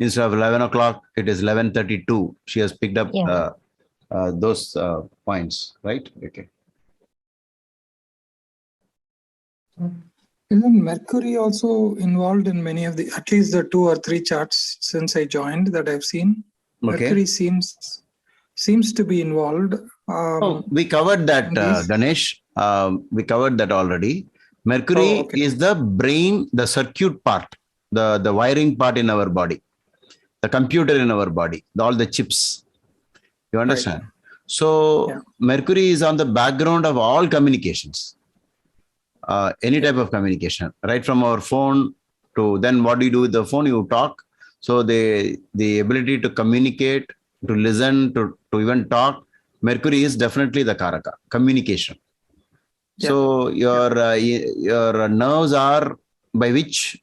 instead of 11 o'clock, it is 11:32. She has picked up Yeah. those points, right? Okay. Isn't Mercury also involved in many of the, at least the 2 or 3 charts since I joined that I've seen? Okay. Mercury seems to be involved. Oh, we covered that, Ganesh. We covered that already. Mercury is the brain, the circuit part, the wiring part in our body, the computer in our body, all the chips. You understand? Right. So Mercury is on the background of all communications. Any type of communication, right from our phone to then what do you do with the phone? You talk. So the ability to communicate, to listen, to even talk, Mercury is definitely the Karaka, communication. Yeah. So your nerves are by which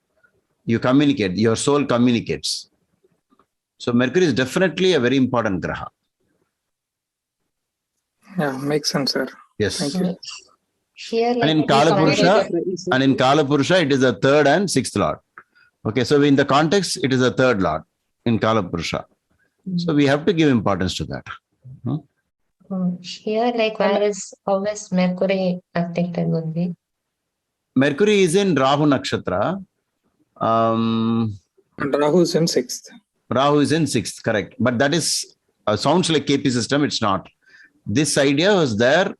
you communicate, your soul communicates. So Mercury is definitely a very important graha. Yeah, makes sense, sir. Yes. Thank you. Here, like, and in Kalapurusha, it is the 3rd and 6th lord. Okay, so in the context, it is the 3rd lord in Kalapurusha. So we have to give importance to that. Here, like, how is Mercury affected would be? Mercury is in Rahu Nakshatra. And Rahu is in 6th. Rahu is in 6th, correct. But that is sounds like KP system. It's not. This idea was there.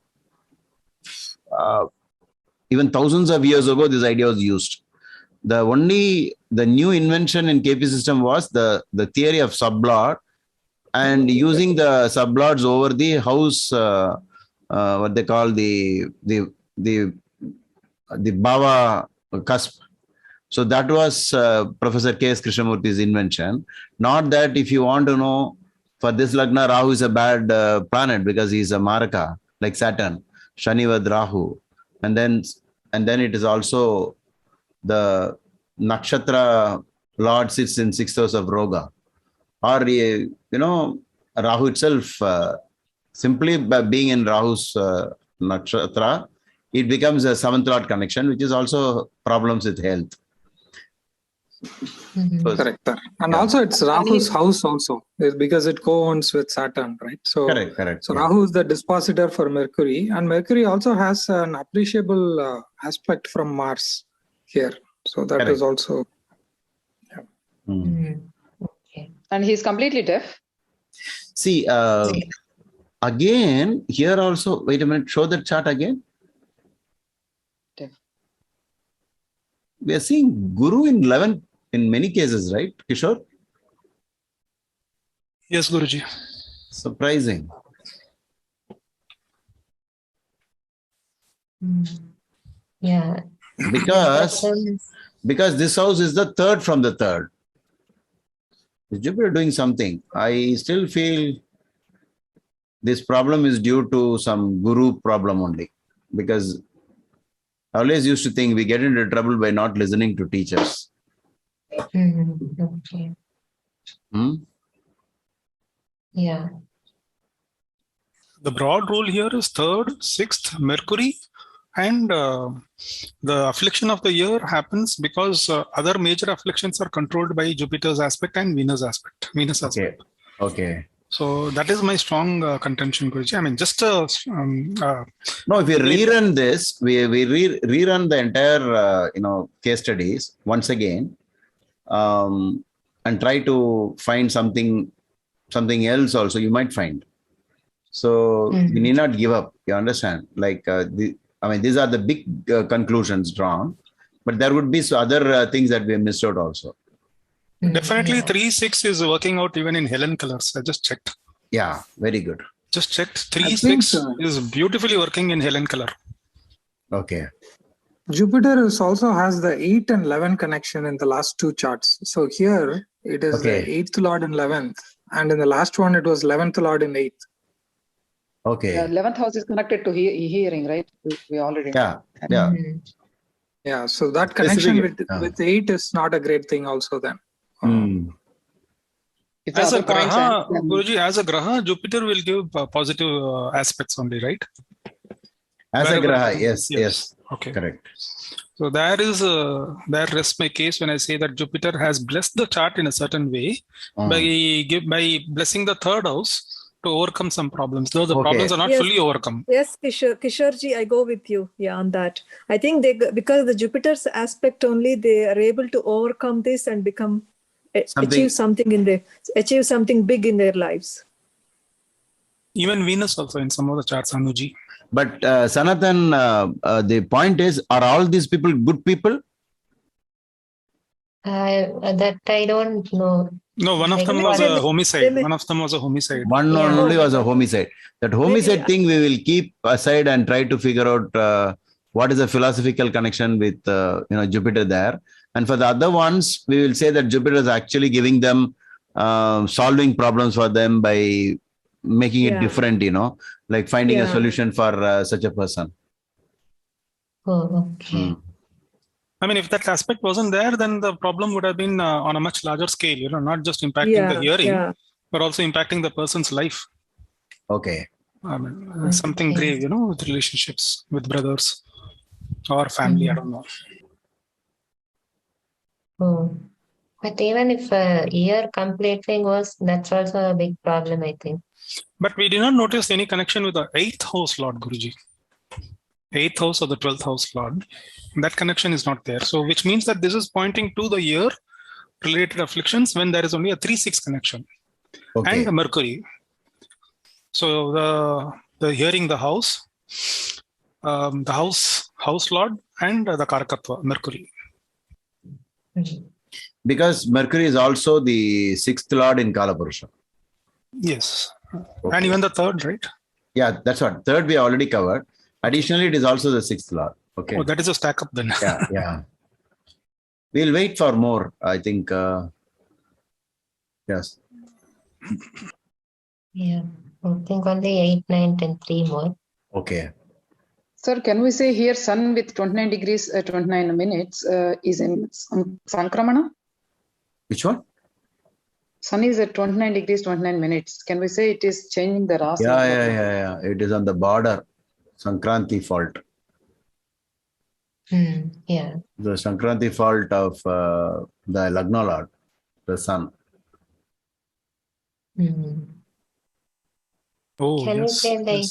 Even thousands of years ago, this idea was used. The new invention in KP system was the theory of sublord and using the sublords over the house, what they call the Bhava cusp. So that was Professor K.S. Krishnamurthy's invention. Not that if you want to know for this Lagna, Rahu is a bad planet because he's a Maraka, like Saturn, Shanivad Rahu. And then it is also the Nakshatra Lord sits in 6th house of Roga. Or, Rahu itself, simply by being in Rahu's Nakshatra, it becomes a 7th Lord connection, which is also problems with health. So, correct. And also it's Rahu's house also, because it co-owns with Saturn, right? So, correct. So Rahu is the dispositor for Mercury, and Mercury also has an appreciable aspect from Mars here. So that is also. Okay. And he's completely deaf. See, again, here also, wait a minute, show the chart again. Deaf. We are seeing Guru in 11 in many cases, right, Kishore? Yes, Guruji. Surprising. Yeah. Because this house is the 3rd from the 3rd. Is Jupiter doing something? I still feel this problem is due to some guru problem only. Because I always used to think we get into trouble by not listening to teachers. Okay. Yeah. The broad rule here is 3rd, 6th, Mercury, and the affliction of the year happens because other major afflictions are controlled by Jupiter's aspect and Venus aspect. Okay. So that is my strong contention, Guruji. I mean, just no, if we rerun this, we rerun the entire case studies once again, and try to find something else also you might find. So we need not give up. You understand? Like these are the big conclusions drawn, but there would be other things that we have missed out also. Definitely 3-6 is working out even in Helen colors. I just checked. Yeah, very good. Just checked. 3-6 is beautifully working in Helen color. Okay. Jupiter also has the 8 and 11 connection in the last two charts. So here it is the 8th Lord in 11th, and in the last one it was 11th Lord in 8th. Okay. Yeah, 11th house is connected to hearing, right? We already Yeah. Yeah. Yeah. So that connection with 8 is not a great thing also then. If As a other points graha, and- Guruji, as a graha, Jupiter will give positive aspects only, right? As a Wherever graha, it yes, is. yes. Okay. Correct. So that rests my case when I say that Jupiter has blessed the chart in a certain way by blessing the third house to overcome some problems. Though the problems are not fully overcome. Yes, Kishorji, I go with you. Yeah, on that. I think because the Jupiter's aspect only, they are able to overcome this and achieve something big in their lives. Even Venus also in some of the charts, Anuji. But Sanathan, the point is, are all these people good people? That I don't know. No, one of them was a homicide. One of them was a homicide. One only was a homicide. That homicide thing we will keep aside and try to figure out what is the philosophical connection with Jupiter there. And for the other ones, we will say that Jupiter is actually giving them solving problems for them by making it different, like finding a solution for such a person. Oh, okay. I mean, if that aspect wasn't there, then the problem would have been on a much larger scale, not just impacting the hearing, but also impacting the person's life. Okay. I mean, something grave, with relationships with brothers or family, I don't know. Oh. But even if ear completely goes, that's also a big problem, I think. But we did not notice any connection with the 8th house Lord, Guruji. 8th house or the 12th house Lord. That connection is not there. So, which means that this is pointing to the ear related afflictions when there is only a 3-6 connection. Okay. And the Mercury. So, the hearing the house, house Lord, and the Karakatva, Mercury. Because Mercury is also the 6th Lord in Kalapurusha. Yes. Okay. And even the 3rd, right? Yeah, that's what. 3rd we already covered. Additionally, it is also the 6th Lord. Okay. Oh, that is a stack up then. Yeah. We'll wait for more, I think. Yes. Yeah. I think only 8, 9, 10, 3 more. Okay. Sir, can we say here Sun with 29 degrees 29 minutes is in Sankramana? Which one? Sun is at 29 degrees 29 minutes. Can we say it is changing the rasa? Yeah. It is on the border. Sankranti fault. Yeah. The Sankranti fault of the Lagna Lord, the Sun. Oh, Can you say like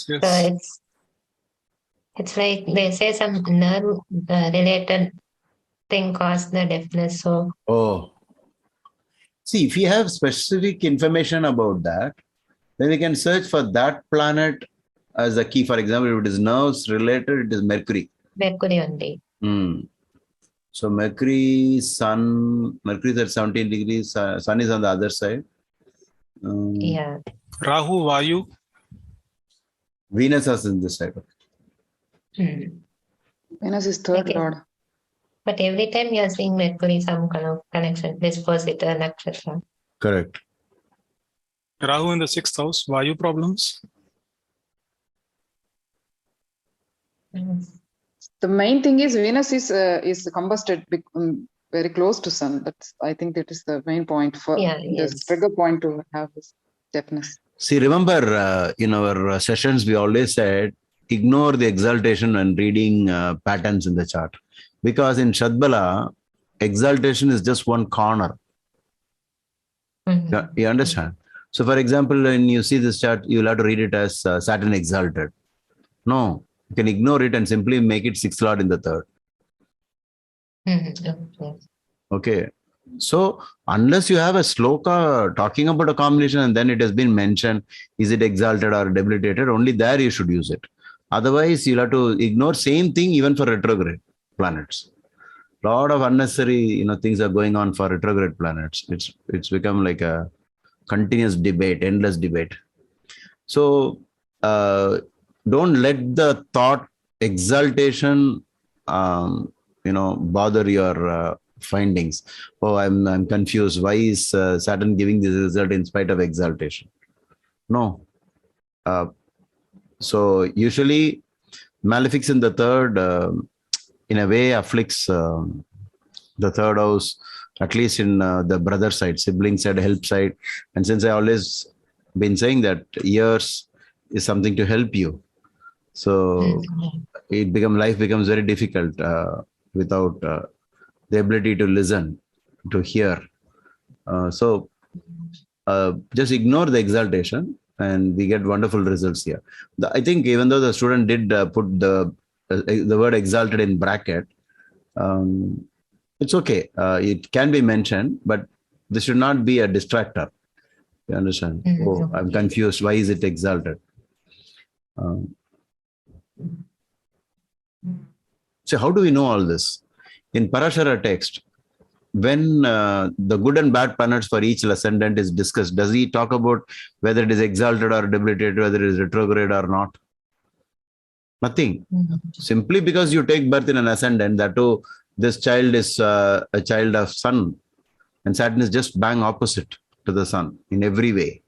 it's like they say some nerve related thing caused the deafness. So see, if you have specific information about that, then we can search for that planet as a key. For example, if it is nerves related, it is Mercury. Mercury only. So Mercury is at 17 degrees. Sun is on the other side. Yeah. Rahu, Vayu. Venus is in this side. Venus is 3rd Lord. But every time you are seeing Mercury, some kind of connection, Dispositor, Nakshatra. Correct. Rahu in the 6th house, Vayu problems. The main thing is Venus is combusted very close to Sun. I think that is the main point for this trigger point to have this deafness. See, remember in our sessions, we always said, ignore the exaltation when reading patterns in the chart. Because in Shadbala, exaltation is just one corner. You understand? So, for example, when you see this chart, you'll have to read it as Saturn exalted. No, you can ignore it and simply make it 6th Lord in the 3rd. Okay. So, unless you have a sloka talking about a combination and then it has been mentioned, is it exalted or debilitated? Only there you should use it. Otherwise, you'll have to ignore same thing even for retrograde planets. A lot of unnecessary, things are going on for retrograde planets. It's become like a continuous debate, endless debate. So, don't let the thought exaltation bother your findings. Oh, I'm confused. Why is Saturn giving this result in spite of exaltation? No. So usually malefics in the third, in a way, afflicts the third house, at least in the brother side, sibling side, help side. And since I always been saying that years is something to help you, so life becomes very difficult without the ability to listen, to hear. So just ignore the exaltation, and we get wonderful results here. I think even though the student did put the word exalted in bracket, it's okay. It can be mentioned, but this should not be a distractor. You understand? Oh, I'm confused. Why is it exalted? So how do we know all this? In Parashara text, when the good and bad planets for each ascendant is discussed, does he talk about whether it is exalted or debilitated, whether it is retrograde or not? Nothing. Simply because you take birth in an ascendant, that too, this child is a child of sun, and Saturn is just bang opposite to the sun in every way.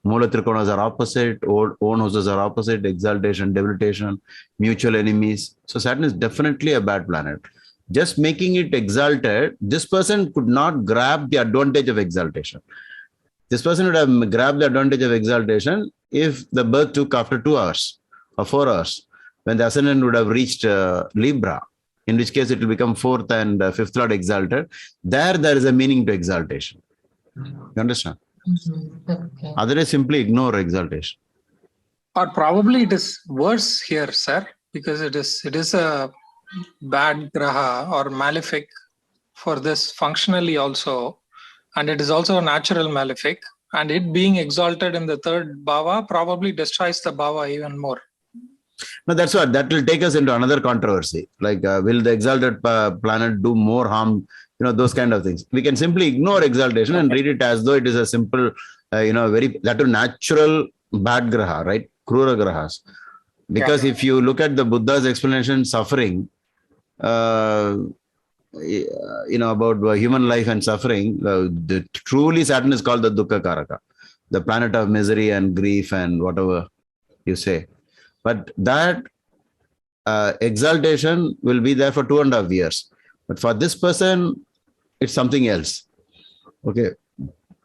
Mula Trikonas are opposite, own houses are opposite, exaltation, debilitation, mutual enemies. So Saturn is definitely a bad planet. Just making it exalted, this person could not grab the advantage of exaltation. This person would have grabbed the advantage of exaltation if the birth took after 2 hours or 4 hours, when the ascendant would have reached Libra, in which case it will become 4th and 5th lord exalted. There is a meaning to exaltation. You understand? Okay. Otherwise, simply ignore exaltation. Or probably it is worse here, sir, because it is a bad graha or malefic for this functionally also, and it is also a natural malefic, and it being exalted in the third bhava probably destroys the bhava even more. No, that's what, that will take us into another controversy. Like, will the exalted planet do more harm? Those kind of things. We can simply ignore exaltation and read it as though it is a simple, very natural bad graha, right? Krura grahas. Because if you look at the Buddha's explanation, suffering, about human life and suffering, truly Saturn is called the Dukkha Karaka, the planet of misery and grief and whatever you say. But that exaltation will be there for 2.5 years. But for this person, it's something else. Okay.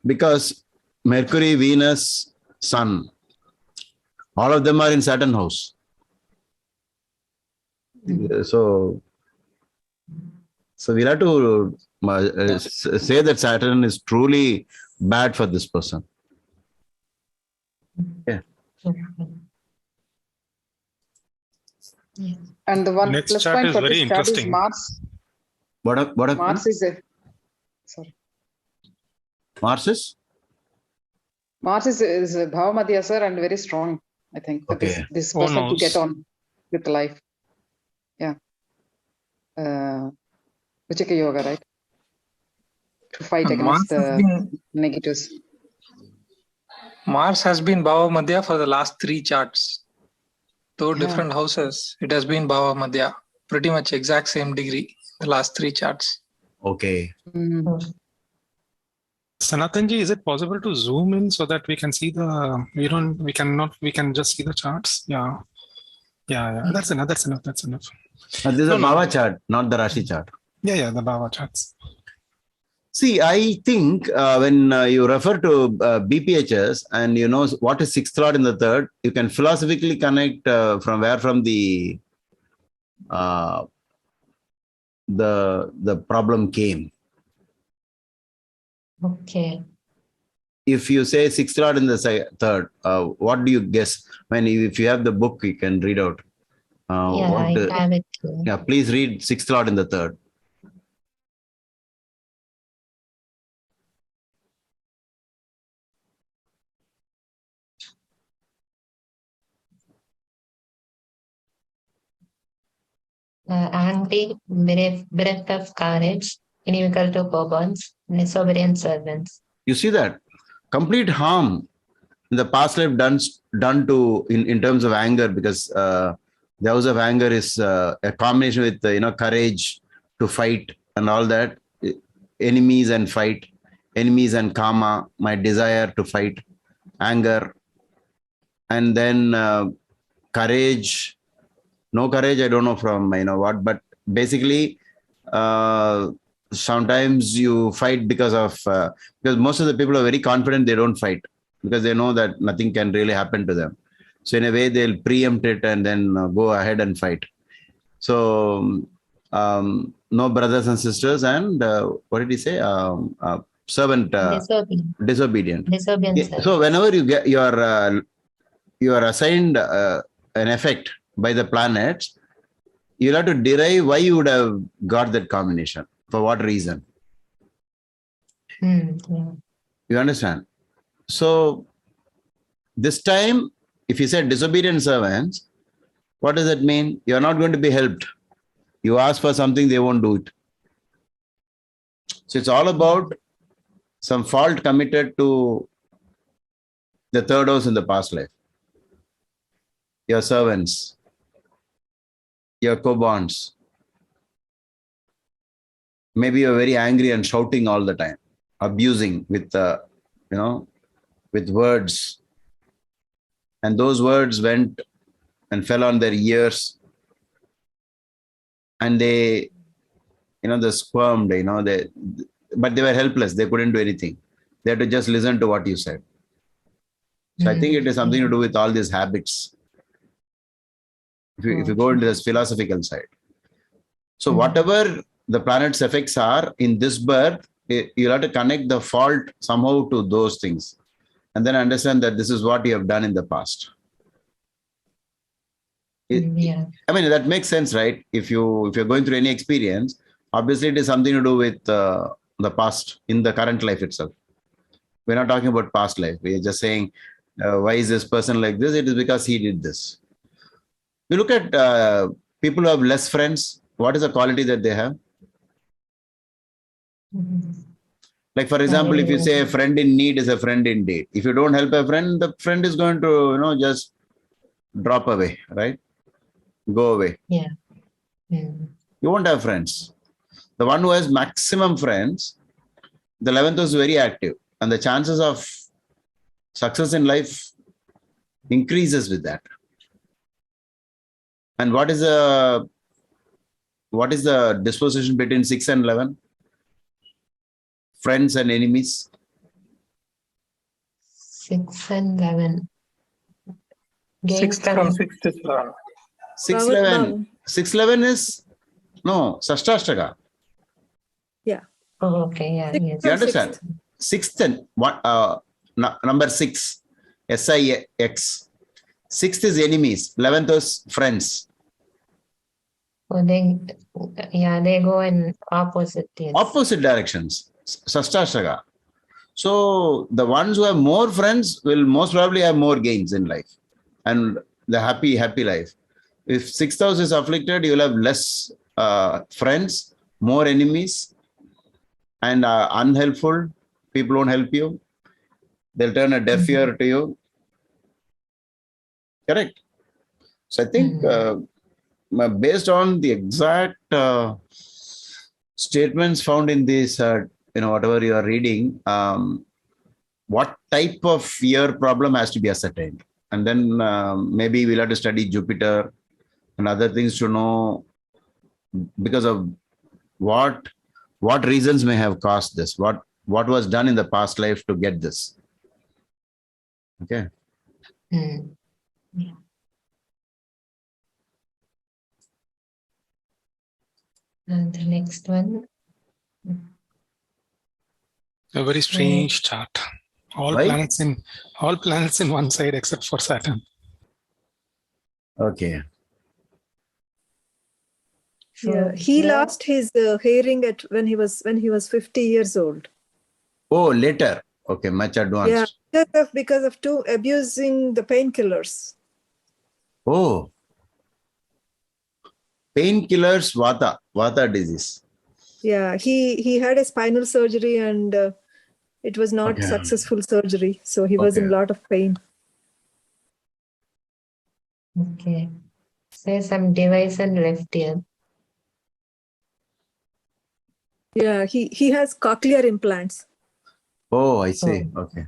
Because Mercury, Venus, Sun, all of them are in Saturn house. So we'll have to say that Saturn is truly bad for this person. Yeah. And the one next plus chart point is for very this chart is interesting. Mars. What Mars is a sorry. Mars is? Mars is a Bhavamadhya, sir, and very strong, I think. Okay. This person to get on with life. Yeah. Vijika Yoga, right? To fight against the negatives. Mars has been Bhavamadhya for the last 3 charts. Though different houses, it has been Bhavamadhya. Pretty much exact same degree, the last 3 charts. Okay. Sanathanji, is it possible to zoom in so that we can see we can just see the charts? Yeah. That's enough. That's enough. This is a Bhava chart, not the Rashi chart. Yeah, the Bhava charts. See, I think when you refer to BPHS and you know what is 6th lord in the 3rd, you can philosophically connect from the problem came. Okay. If you say 6th lord in the 3rd, what do you guess? If you have the book, you can read out. I have it too. Yeah, please read 6th lord in the 3rd. Angry, breath of courage, inimical to coupons, disobedient servants. You see that? Complete harm in the past life done to in terms of anger, because The house of anger is a combination with, courage to fight and all that. Enemies and fight. Enemies and karma. My desire to fight. Anger. And then courage. No courage, I don't know from, what. But basically, sometimes you fight because most of the people are very confident they don't fight because they know that nothing can really happen to them. So in a way, they'll preempt it and then go ahead and fight. So no brothers and sisters, and what did he say? Servant. Disobedient. So whenever you get you are assigned an effect by the planets, you'll have to derive why you would have got that combination. For what reason? Yeah. You understand? So this time, if you said disobedient servants, what does that mean? You're not going to be helped. You ask for something, they won't do it. So it's all about some fault committed to the third house in the past life. Your servants, your co-bonds. Maybe you're very angry and shouting all the time, abusing with, with words. And those words went and fell on their ears. And they, they squirmed, but they were helpless. They couldn't do anything. They had to just listen to what you said. So I think it is something to do with all these habits. If you go into this philosophical side. So whatever the planet's effects are in this birth, you'll have to connect the fault somehow to those things. And then understand that this is what you have done in the past. I mean, that makes sense, right? If you're going through any experience, obviously it is something to do with the past in the current life itself. We're not talking about past life. We're just saying, why is this person like this? It is because he did this. We look at people who have less friends. What is the quality that they have? Like, for example, if you say a friend in need is a friend in need. If you don't help a friend, the friend is going to, just drop away, right? Go away. Yeah. You won't have friends. The one who has maximum friends, the 11th is very active. And the chances of success in life increases with that. And what is the disposition between 6 and 11? Friends and enemies? 6 and 11. 6 from 6 to 11. 611 is, no, Sashtashtaka. Yeah. Oh, okay. Yeah. Yes. You understand? Sixth and number 6, SIX. Sixth is enemies. 11th is friends. Oh, they go in opposite. Yes. Opposite directions. Sashtashtaka. So the ones who have more friends will most probably have more gains in life and the happy life. If 6th house is afflicted, you will have less friends, more enemies, and unhelpful. People won't help you. They'll turn a deaf ear to you. Correct. So I think based on the exact statements found in this, whatever you are reading, what type of fear problem has to be ascertained. And then maybe we'll have to study Jupiter and other things to know because of what reasons may have caused this, what was done in the past life to get this. Okay. Yeah. And the next one. A very strange chart. All planets in one side except for Saturn. Okay. Yeah, he lost his hearing when he was 50 years old. Oh, later. Okay, much advanced. Yeah, because of abusing the painkillers. Oh, painkillers, Vata disease. Yeah, he had a spinal surgery and it was not successful surgery, so he was in a lot of pain. Okay. say some device in left ear. Yeah, he has cochlear implants. Oh, I see. Okay.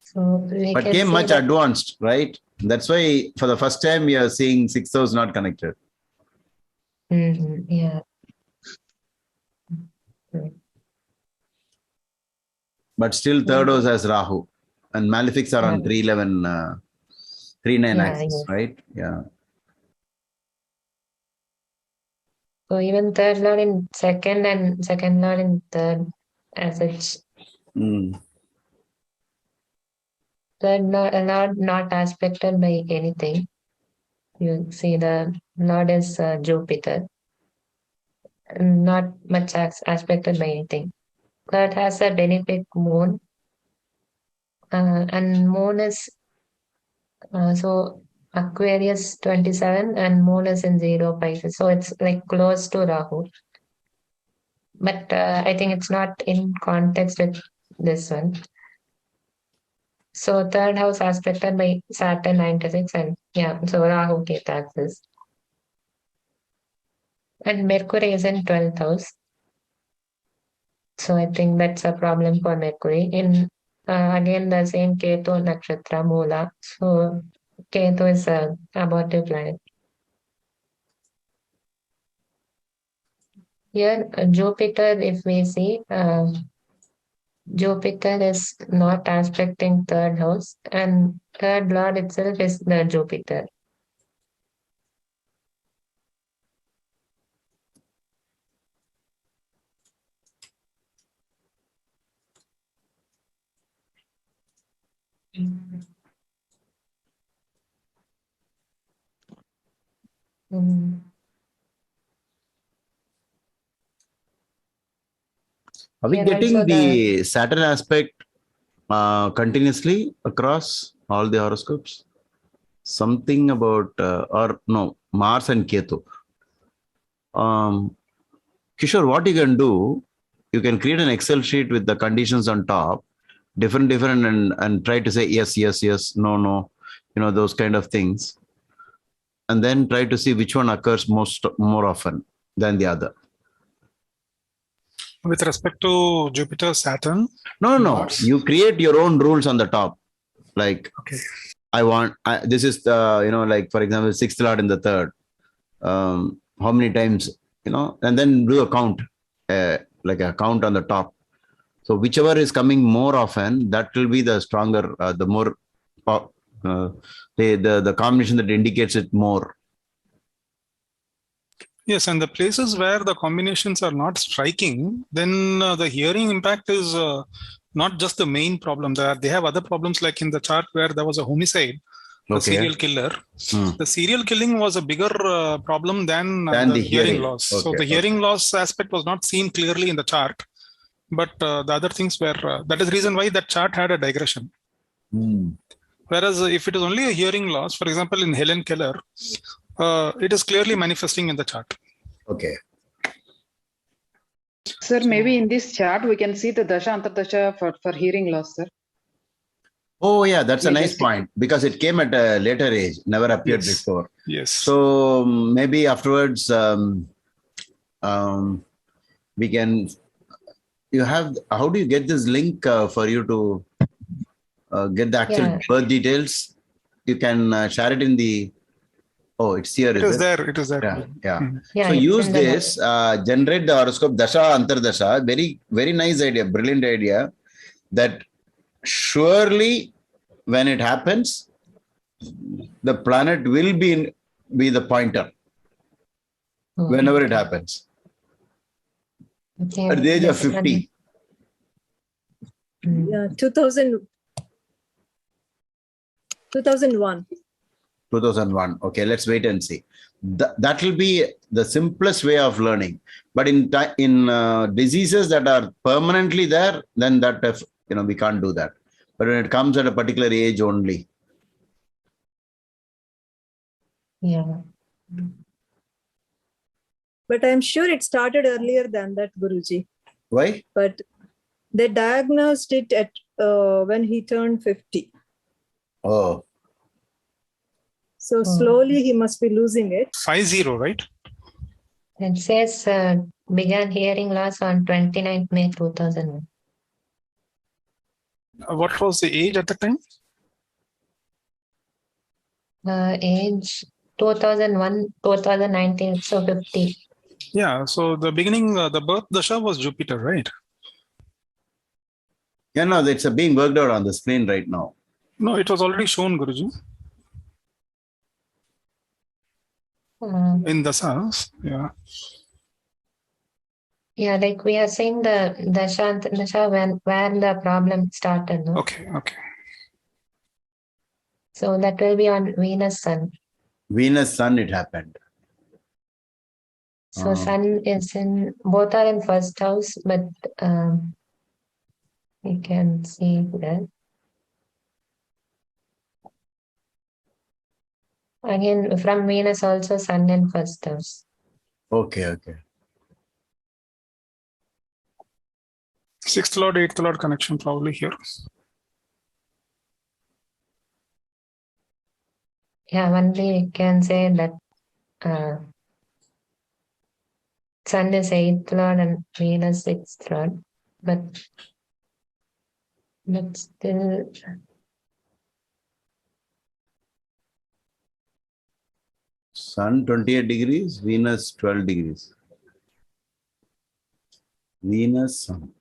So but came much advanced, right? That's why for the first time you are seeing 6th house not connected. Yeah. But still third house has Rahu. And malefics are on 311, 39 axis, right? Yeah. So even third lord in second and second lord in third as such. Third lord not aspected by anything. You see the lord is Jupiter. Not much aspected by anything. Third has a benefic moon. And moon is so Aquarius 27 and moon is in 0 Pisces. So it's like close to Rahu. But I think it's not in context with this one. So third house aspected by Saturn 96 and so Rahu Ketu axis. And Mercury is in 12th house. So I think that's a problem for Mercury. In again the same Ketu Nakshatra Mula. So Ketu is a abortive planet. Here Jupiter, if we see, Jupiter is not aspecting third house and third lord itself is the Jupiter. Are we getting the Saturn aspect continuously across all the horoscopes? Something about, or no, Mars and Ketu. Kishore, what you can do, you can create an Excel sheet with the conditions on top, different, and try to say yes, yes, yes, no, no, those kind of things. And then try to see which one occurs more often than the other. With respect to Jupiter, Saturn? No. You create your own rules on the top. Like, okay. This is the, like, for example, 6th lord in the 3rd. How many times, and then do a count, like a count on the top. So whichever is coming more often, that will be the stronger, the more, the combination that indicates it more. Yes, and the places where the combinations are not striking, then the hearing impact is not just the main problem. They have other problems, like in the chart where there was a homicide, the serial killer. The serial killing was a bigger problem than the hearing loss. Okay, so the hearing loss aspect was not seen clearly in the chart, but the other things were, that is the reason why that chart had a digression. Whereas if it is only a hearing loss, for example, in Helen Keller, it is clearly manifesting in the chart. Okay. Sir, maybe in this chart, we can see the Dasha Antardasha for hearing loss, sir. Oh, yeah, that's a nice point because it came at a later age, never appeared before. Yes. So maybe afterwards, we can, how do you get this link for you to get the actual birth details? You can share it in the, it's here. It is there. It is there. Yeah. So use this, generate the horoscope, Dasha, Antardasha. Very, very nice idea, brilliant idea. That surely when it happens, the planet will be the pointer whenever it happens. At the age of 50. Yeah, 2001. 2001. Okay, let's wait and see. That will be the simplest way of learning. But in diseases that are permanently there, then that we can't do that. But when it comes at a particular age only. Yeah. But I'm sure it started earlier than that, Guruji. Why? But they diagnosed it at when he turned 50. Oh. So slowly he must be losing it. 50, right? It says began hearing loss on 29th May 2001. What was the age at the time? Age 2001, 2019, so 50. Yeah, so the beginning, the birth dasha was Jupiter, right? Yeah, no, it's being worked out on the screen right now. No, it was already shown, Guruji. In the Dasas, yeah. Yeah, like we are saying the dasha where the problem started. No? Okay. So that will be on Venus Sun. Venus Sun, it happened. So Sun is in, both are in first house, but you can see that. Again, from Venus also Sun in first house. Okay. 6th Lord, 8th Lord connection probably here. Yeah, only we can say that Sun is 8th Lord and Venus 6th Lord, but still. Sun 28 degrees, Venus 12 degrees. Venus Sun.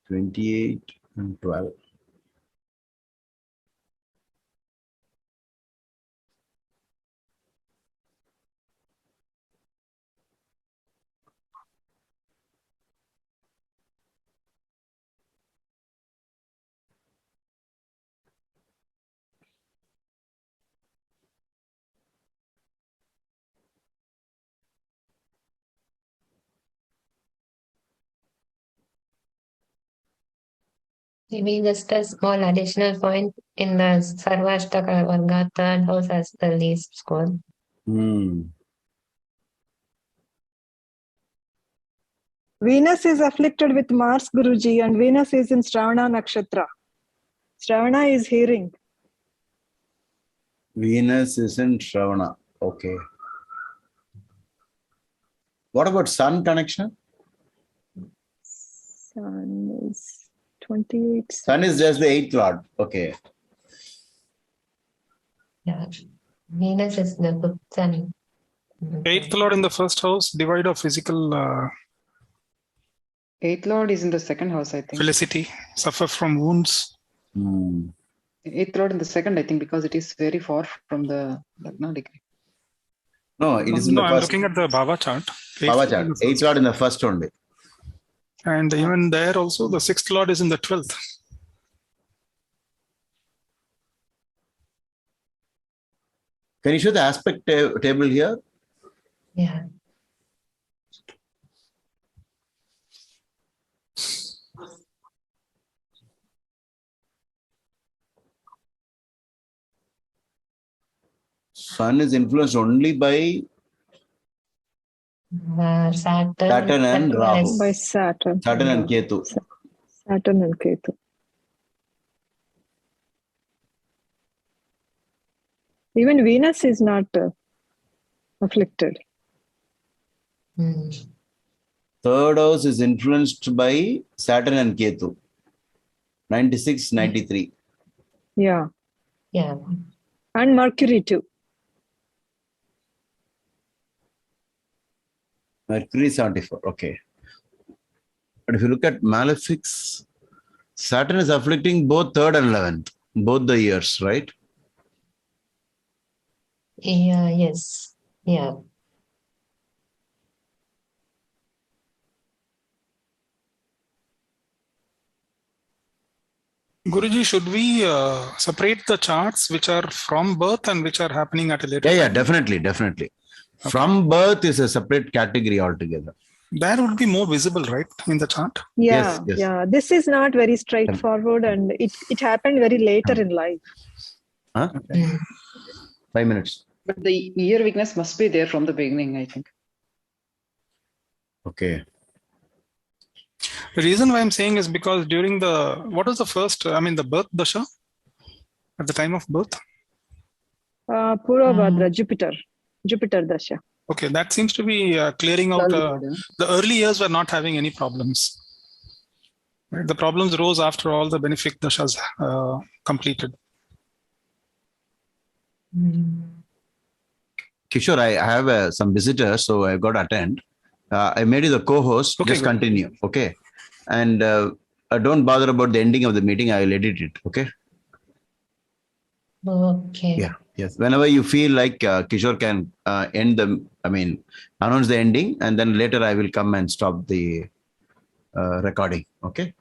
28 and 12. Maybe just a small additional point in the Sarvashtaka Varga, third house has the least score. Venus is afflicted with Mars, Guruji, and Venus is in Shravana Nakshatra. Shravana is hearing. Venus is in Shravana. Okay. What about Sun connection? Sun is 28. Sun is just the 8th Lord. Okay. Yeah. Venus is the 5th Sun. 8th Lord in the first house, divide of physical 8th Lord is in the second house, I think. felicity, suffer from wounds. 8th Lord in the second, I think, because it is very far from the Lagna degree. No, it is in the I'm first. looking at the Bhava chart. Bhava chart. 8th Lord in the first only. And even there also, the 6th Lord is in the 12th. Can you show the aspect table here? Yeah. Sun is influenced only by Saturn and Rahu. By Saturn. Saturn and Ketu. Saturn and Ketu. Even Venus is not afflicted. Third house is influenced by Saturn and Ketu. 96, 93. Yeah. Yeah. And Mercury too. Mercury 74. Okay. But if you look at malefics, Saturn is afflicting both 3rd and 11th, both the years, right? Yeah, yes. Yeah. Guruji, should we separate the charts which are from birth and which are happening at a later time? Yeah, definitely. Okay. From birth is a separate category altogether. That would be more visible, right, in the chart? Yeah, Yes. yeah. This is not very straightforward, and it happened very later in life. Huh? Okay. 5 minutes. But the year weakness must be there from the beginning, I think. Okay. The reason why I'm saying is because during what was the first, the birth dasha? At the time of birth? Purvabhadra, Jupiter dasha. Okay, that seems to be clearing out. The early years were not having any problems. Right? The problems rose after all the benefic dashas completed. Kishore, I have some visitors, so I've got to attend. I made you the co-host. Okay, just continue. Okay. And don't bother about the ending of the meeting. I will edit it. Okay. Okay. Yeah. Yes. Whenever you feel like Kishore can announce the ending, and then later I will come and stop the recording. Okay.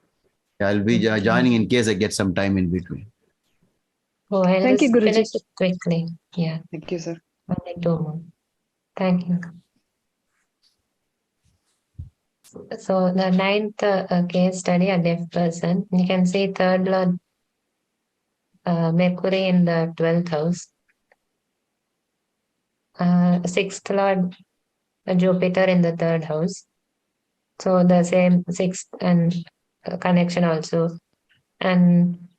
I'll be joining in case I get some time in between. Oh, I'll Thank you, Guruji. finish it quickly. Yeah. Thank you, sir. Only 2 more. Thank you. So the 9th case study, a deaf person. You can see 3rd Lord Mercury in the 12th house. 6th Lord Jupiter in the 3rd house. So the same 6th and connection also. And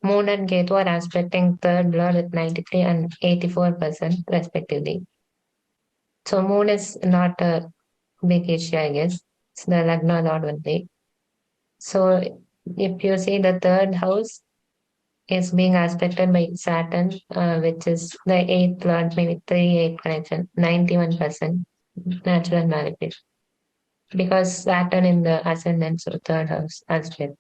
Moon and Ketu are aspecting 3rd Lord with 93 and 84% respectively. So Moon is not a big issue, I guess. It's the Lagna Lord only. So if you see the 3rd house is being aspected by Saturn, which is the 8th Lord, maybe 3-8 connection, 91% natural malefic. Because Saturn in the ascendant, so 3rd house aspect.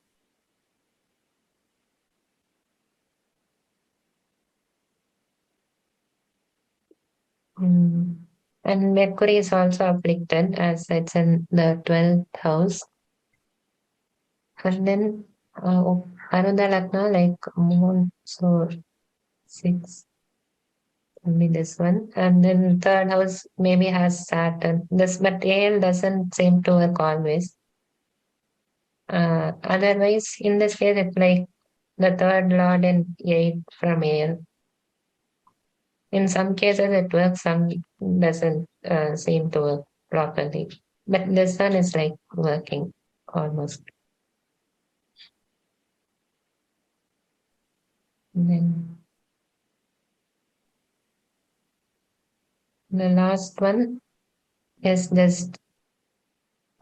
And Mercury is also afflicted as it's in the 12th house. And then Arudha Lagna, like Moon, so 6, only this one. And then 3rd house maybe has Saturn. But AL doesn't seem to work always. Otherwise, in this case, it's like the 3rd Lord and 8 from AL. In some cases it works, some doesn't seem to work properly. But this one is like working almost. And then the last one is just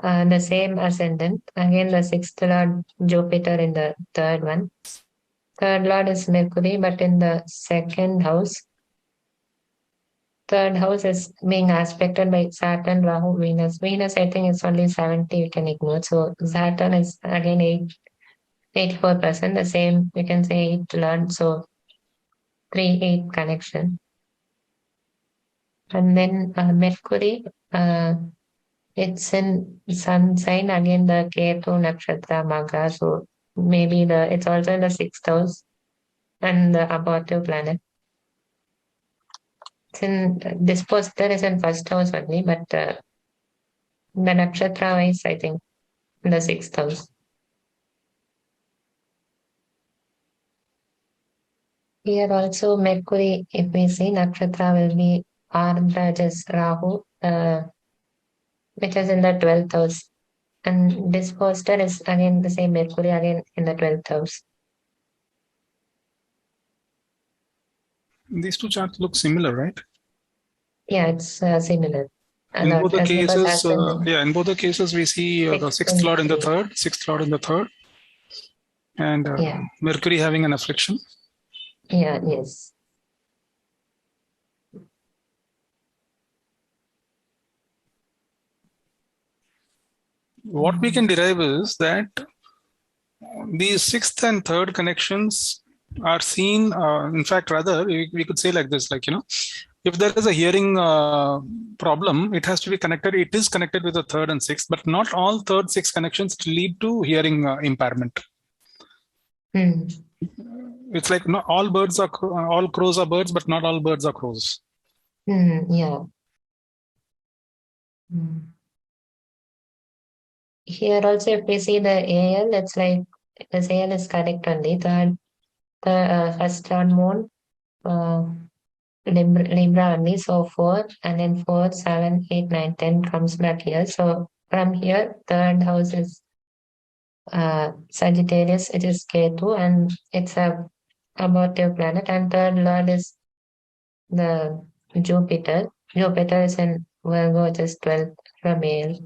the same ascendant. Again, the 6th Lord Jupiter in the 3rd one. 3rd Lord is Mercury, but in the 2nd house. 3rd house is being aspected by Saturn, Rahu, Venus. Venus, I think, is only 70, you can ignore. So Saturn is again 84%, the same, you can say 8 Lord, so 3-8 connection. And then Mercury, it's in Sun sign, again the Ketu Nakshatra Maga, so maybe it's also in the 6th house and the abortive planet. This poster is in 1st house only, but the nakshatra wise, I think, in the 6th house. Here also Mercury, if we see nakshatra will be Ardrajas Rahu, which is in the 12th house. And this poster is again the same Mercury again in the 12th house. These two charts look similar, right? Yeah, it's similar. In both the cases, in both the cases, we see the 6th Lord in the 3rd, 6th Lord in the 3rd, and Mercury having an affliction. Yeah, yes. What we can derive is that these 6th and 3rd connections are seen, in fact, rather, we could say like this, like, if there is a hearing problem, it has to be connected. It is connected with the 3rd and 6th, but not all 3rd, 6th connections lead to hearing impairment. It's like not all crows are birds, but not all birds are crows. Yeah. Here also, if we see the AL, it's like this AL is correct only. The 1st Lord Moon, Libra only, so 4, and then 4, 7, 8, 9, 10 comes back here. So from here, 3rd house is Sagittarius, it is Ketu, and it's a abortive planet. And third lord is the Jupiter. Jupiter is in Virgo, which is 12th for male.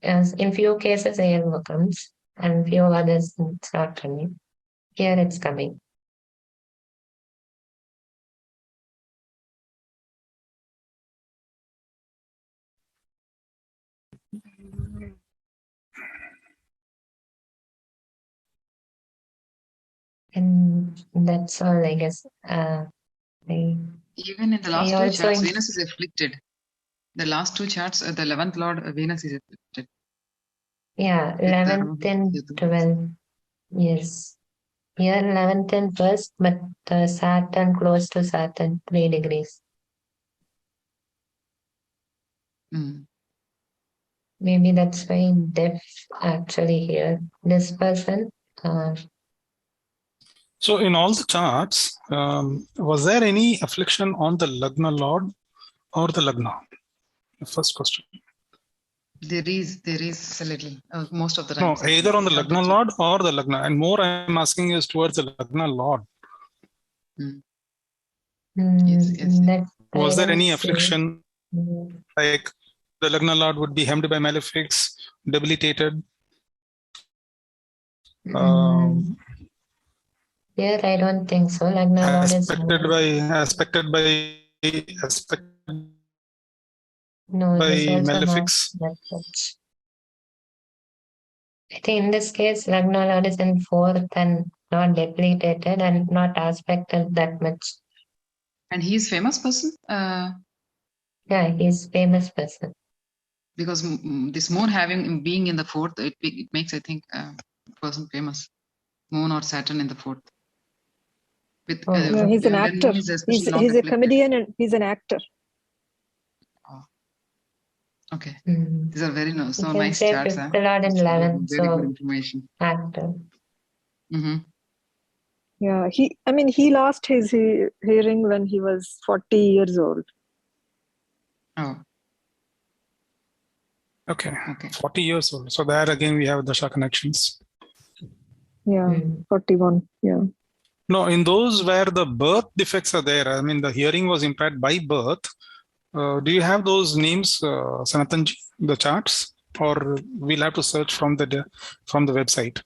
As in few cases, air comes, and few others it's not coming. Here it's coming. And that's all, I guess. Even in the last two charts, Venus is afflicted. The last two charts, the 11th Lord Venus is afflicted. Yeah, 11th and 12th. Yes. Here 11th and 1st, but Saturn close to Saturn, 3 degrees. Maybe that's why deaf actually here. This person. So in all the charts, was there any affliction on the Lagna Lord or the Lagna? The first question. There is a little, most of the time. No, either on the Lagna Lord or the Lagna. And more I'm asking is towards the Lagna Lord. Yes. Was there any affliction like the Lagna Lord would be hemmed by malefics, debilitated? Here I don't think so. Lagna Lord is aspected no, by this also malefics. not that much. I think in this case, Lagna Lord is in 4th and not debilitated and not aspected that much. And he is famous person? Yeah, he's famous person. Because this moon being in the 4th, it makes, I think, person famous. Moon or Saturn in the 4th. No, he's an actor. He's a comedian and he's an actor. Oh. Okay. These are very nice charts. 5th Lord and 11th. Very good information. Actor. Yeah, he lost his hearing when he was 40 years old. Oh. Okay. 40 years old. So there again we have Dasha connections. Yeah, 41. Yeah. No, in those where the birth defects are there, I mean the hearing was impaired by birth. Do you have those names, Sanathan, the charts, or we'll have to search from the website?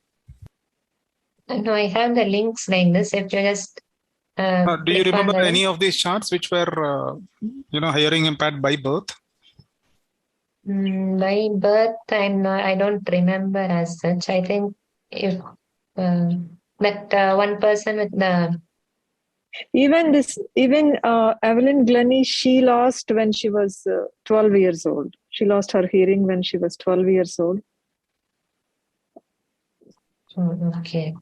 No, I have the links like this. If you just do you remember any of these charts which were, hearing impaired by birth? By birth, I don't remember as such. I think if that one person with the Even Evelyn Glennie, she lost when she was 12 years old. She lost her hearing when she was 12 years old. Okay.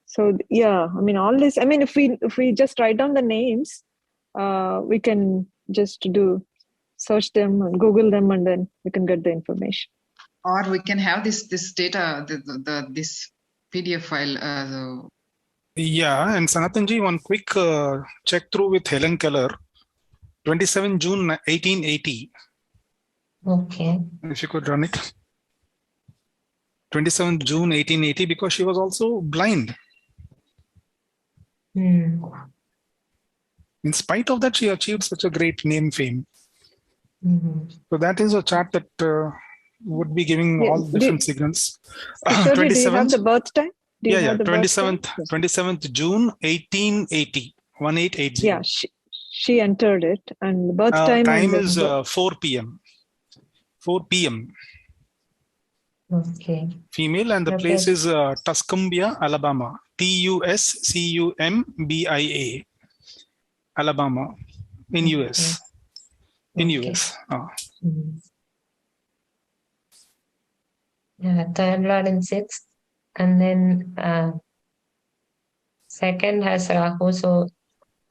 So yeah, I mean all this. I mean, if we just write down the names, we can just search them and Google them, and then we can get the information. Or we can have this data, this PDF file. Yeah, and Sanathanji, one quick check through with Helen Keller, 27 June 1880. Okay. If you could run it. 27 June 1880, because she was also blind. In spite of that, she achieved such a great name fame. So that is a chart that would be giving all different signals. 27th, do you have the birth time? 27th June 1880, 1880. Yeah, she entered it, and the birth time. Time is 4 p.m. 4 p.m. Okay. Female, and the place is Tuscumbia, Alabama. Tuscumbia, Alabama, in US. In US. Yeah, third Lord in 6th, and then second has Rahu. So,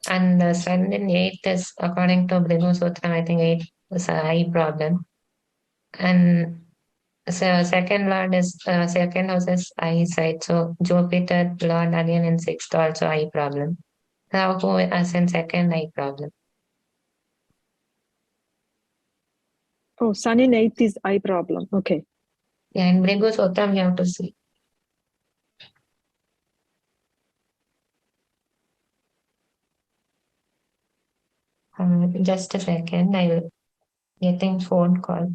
and the Sun in 8th is, according to Bhrigu Sutra, I think 8 is a eye problem. And so second Lord is second house is eyesight. So Jupiter Lord again in 6th also eye problem. Rahu as in second eye problem. Oh, Sun in 8th is eye problem. Okay. Yeah, in Bhrigu Sotram you have to see. Just a second, I will getting phone call.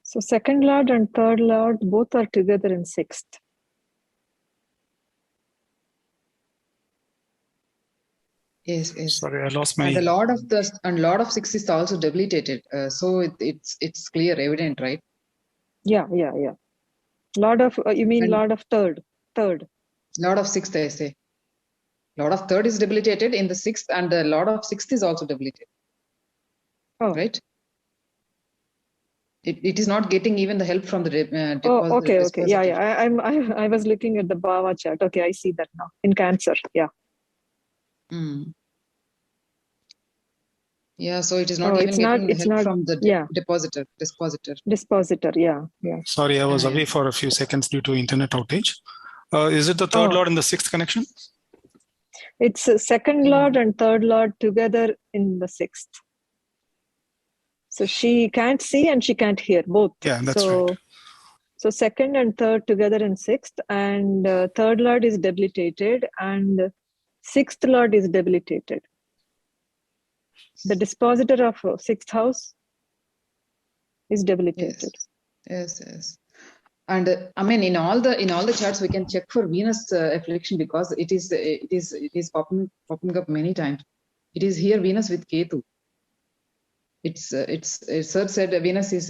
So second Lord and third Lord both are together in sixth. Yes. Sorry, I lost my. And Lord of sixth is also debilitated. So it's clear, evident, right? Yeah. Lord of you mean And Lord of third. Lord of sixth, I say. Lord of third is debilitated in the sixth, and the Lord of sixth is also debilitated. Oh. Right? It is not getting even the help from the deposit. Oh, okay. Yeah. I was looking at the Bhava chart. Okay, I see that now. In Cancer, yeah. Yeah, so it is not even getting the help from the dispositor. Dispositor, yeah. Sorry, I was away for a few seconds due to internet outage. Is it the third Lord in the sixth connection? It's second Lord and third Lord together in the sixth. So she can't see and she can't hear both. Yeah, that's right. So second and third together in sixth, and third Lord is debilitated and sixth Lord is debilitated. The dispositor of sixth house is debilitated. Yes. And I mean, in all the charts, we can check for Venus affliction because it is popping up many times. It is here Venus with Ketu. It's Sir said Venus is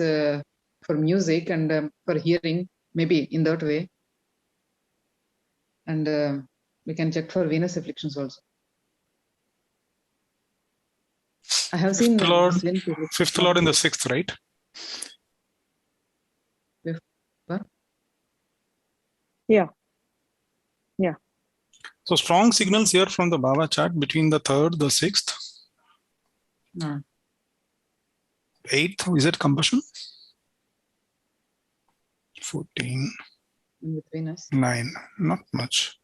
for music and for hearing, maybe in that way. And we can check for Venus afflictions also. I have seen fifth Lord in the sixth, right? What? Yeah. So strong signals here from the Bhava chart between the third, the sixth. No. Eighth, is it combustion? 14. With Venus. 9, not much.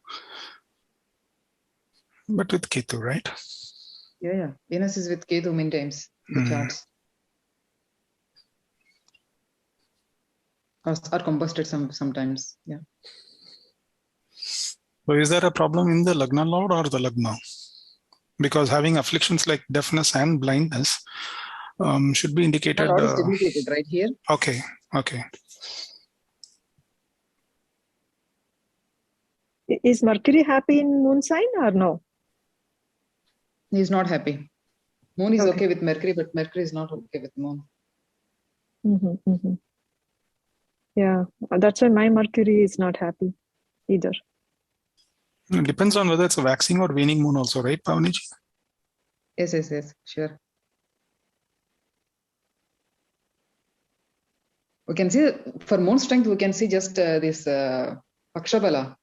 But with Ketu, right? Yeah. Venus is with Ketu many times in the charts. Or combusted sometimes. Yeah. So is there a problem in the Lagna Lord or the Lagna? Because having afflictions like deafness and blindness should be indicated. The Lord is debilitated right here. Okay. Is Mercury happy in moon sign or no? He is not happy. Moon is okay with Mercury, but Mercury is not okay with Moon. Yeah, that's why my Mercury is not happy either. It depends on whether it's a waxing or waning moon also, right, Pavaniji? Yes, sure. We can see for moon strength, we can see just this Pakshabala.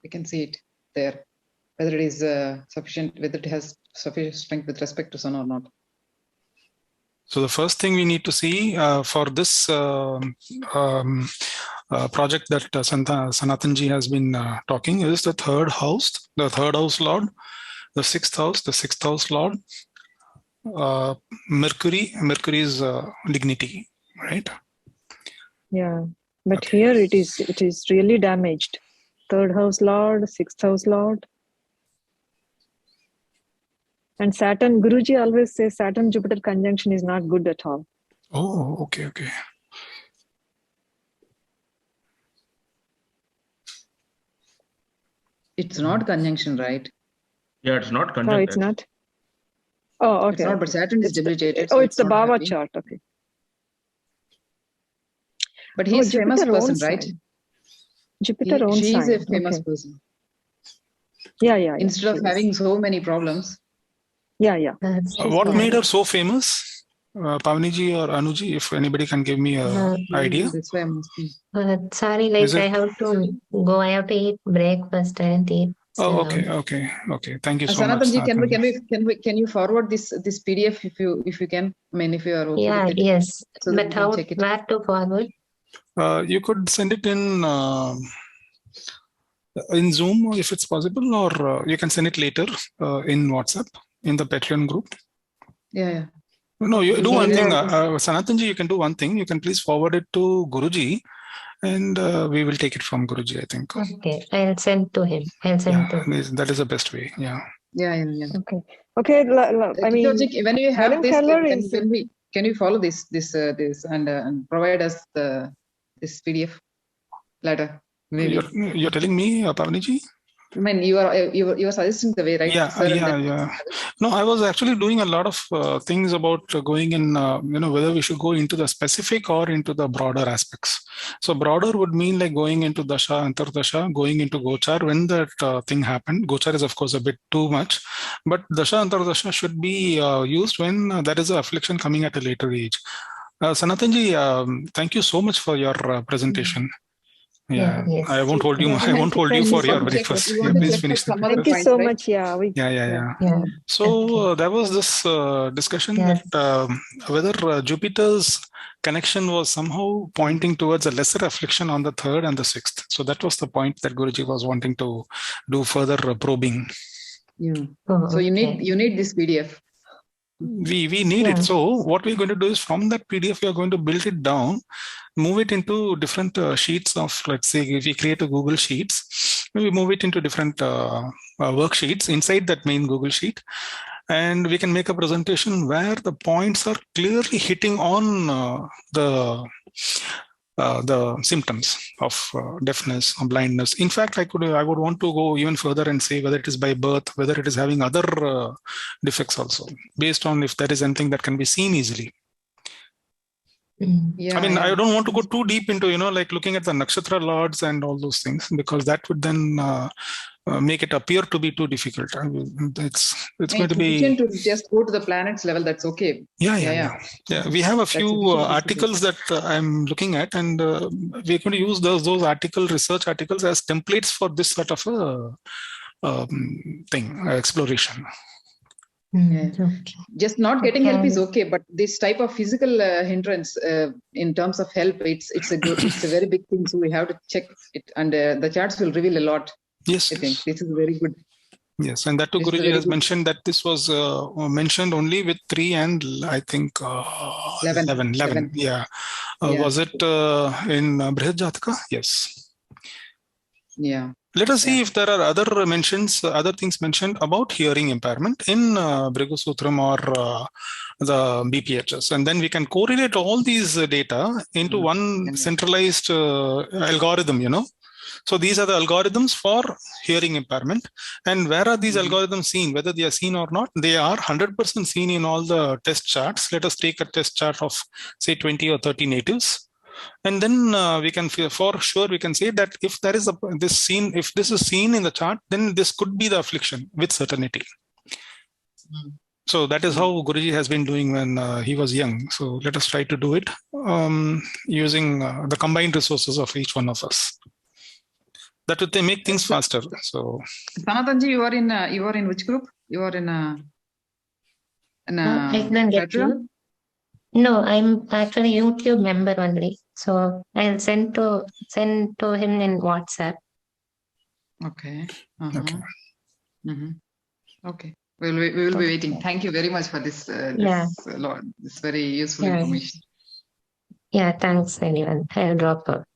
We can see it there, whether it is sufficient, whether it has sufficient strength with respect to sun or not. So the first thing we need to see for this project that Sanathan ji has been talking is the third house Lord, the sixth house Lord, Mercury's dignity, right? Yeah, but here it is really damaged. Third house Lord, sixth house Lord. And Saturn, Guruji always says Saturn-Jupiter conjunction is not good at all. Oh, okay. It's not conjunction, right? Yeah, it's not conjunction. No, it's not. Oh, okay. It's not, but Saturn is debilitated. So it's the Bhava chart, okay. But he's famous person, right? Jupiter owns She is a sign. famous Okay. person. Yeah. Instead of she is. having so many problems. Yeah. What made her so famous? Pavaniji or Anuji, if anybody can give me an idea. That's why I'm asking. Sorry, Is like it? I have to go. I have to eat breakfast and eat. Oh, okay. Thank you so much. Sanathanji, can you forward this PDF if you can? I mean, if you are okay with it. Yes. So that But we can how? check it. Where to forward? You could send it in Zoom if it's possible, or you can send it later in WhatsApp in the Patreon group. Yeah. No, you do Okay, one thing, yeah. Sanathanji. You can do one thing. You can please forward it to Guruji, and we will take it from Guruji, I think. Okay, I'll send to him. That is the best way. Yeah. Okay. I mean, when you have Helen this, Keller can you follow this and provide us this PDF later? Maybe. You're telling me, Pavaniji? I mean, you are suggesting the way, right? Yeah. No, I was actually doing a lot of things about going in, whether we should go into the specific or into the broader aspects. So broader would mean like going into Dasha, Antardasha, going into Gochar when that thing happened. Gochar is of course a bit too much, but Dasha, Antardasha should be used when there is an affliction coming at a later age. Sanathanji, thank you so much for your presentation. Yeah, yes. I won't hold you. I won't hold you for your breakfast. Please finish. Thank you so much. Yeah. So there was this discussion that whether Jupiter's connection was somehow pointing towards a lesser affliction on the 3rd and the 6th. So that was the point that Guruji was wanting to do further probing. So you need this PDF. We need it. So what we're going to do is from that PDF, we are going to build it down, move it into different sheets of, let's say, if we create a Google Sheets, we move it into different worksheets inside that main Google Sheet. And we can make a presentation where the points are clearly hitting on the symptoms of deafness or blindness. In fact, I would want to go even further and say whether it is by birth, whether it is having other defects also, based on if there is anything that can be seen easily. I don't want to go too deep into, like looking at the nakshatra lords and all those things, because that would then make it appear to be too difficult. It's going to be to just go to the planets level. That's okay. Yeah. We have a few articles that I'm looking at, and we're going to use those research articles as templates for this sort of a exploration. Just not getting help is okay, but this type of physical hindrance in terms of help, it's a very big thing. So we have to check it, and the charts will reveal a lot. Yes, I think this is very good. Yes, and that too, Guruji has mentioned that this was mentioned only with 3 and I think 11. Yeah. Was it in Brihad Jataka? Yes. Yeah. Let us see if there are other mentions, other things mentioned about hearing impairment in Bhrigu Sutram or the BPHS. And then we can correlate all these data into one centralized algorithm, So these are the algorithms for hearing impairment. And where are these algorithms seen? Whether they are seen or not, they are 100% seen in all the test charts. Let us take a test chart of say 20 or 30 natives. And then we can, for sure, we can say that if there is if this is seen in the chart, then this could be the affliction with certainty. So that is how Guruji has been doing when he was young. So let us try to do it using the combined resources of each one of us. That would make things faster. So, Sanathanji, you are in which group? You are in I didn't get you. No, I'm actually YouTube member only. So I'll send to him in WhatsApp. Okay. Okay. We will be waiting. Thank you very much for this. This very useful information. Yeah, thanks anyone. I'll drop her.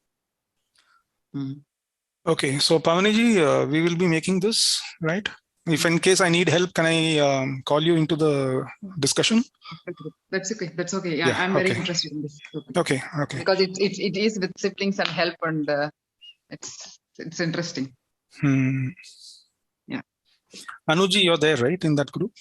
Okay, so Pavaniji, we will be making this, right? If in case I need help, can I call you into the discussion? That's okay. Yeah, I'm very interested in this. Okay. Because it is with siblings and help, and it's interesting. Yeah. Anuji, you're there, right, in that group?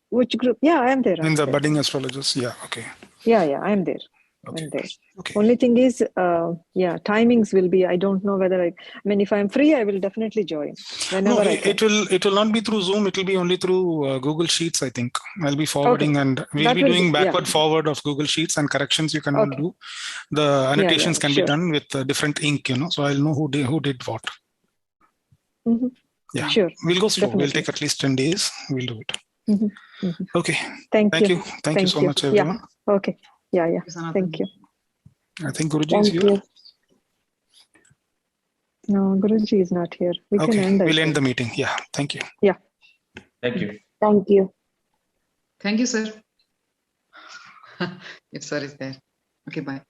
Which group? Yeah, I am there. In the budding astrologers. Yeah. Okay. Yeah, I am there. one day. Okay. Only thing is, timings will be, I don't know whether I mean, if I'm free, I will definitely join whenever I can. It will not be through Zoom. It will be only through Google Sheets, I think. I'll be forwarding and we'll be doing backward forward of Google Sheets, and corrections you can all do. The annotations can be done with different ink, so I'll know who did what. Mm-hmm. Yeah, sure. We'll go slow. Definitely. We'll take at least 10 days. We'll do it. Mm-hmm. Mm-hmm. Okay. Thank you. Thank you so much, everyone. Yeah. Okay. Yeah. Thank you. I think Guruji is here. You. No, Guruji is not here. We'll end the meeting. Yeah. Thank you. Yeah. Thank you. Thank you. Thank you, sir. If sir is there. Okay, bye.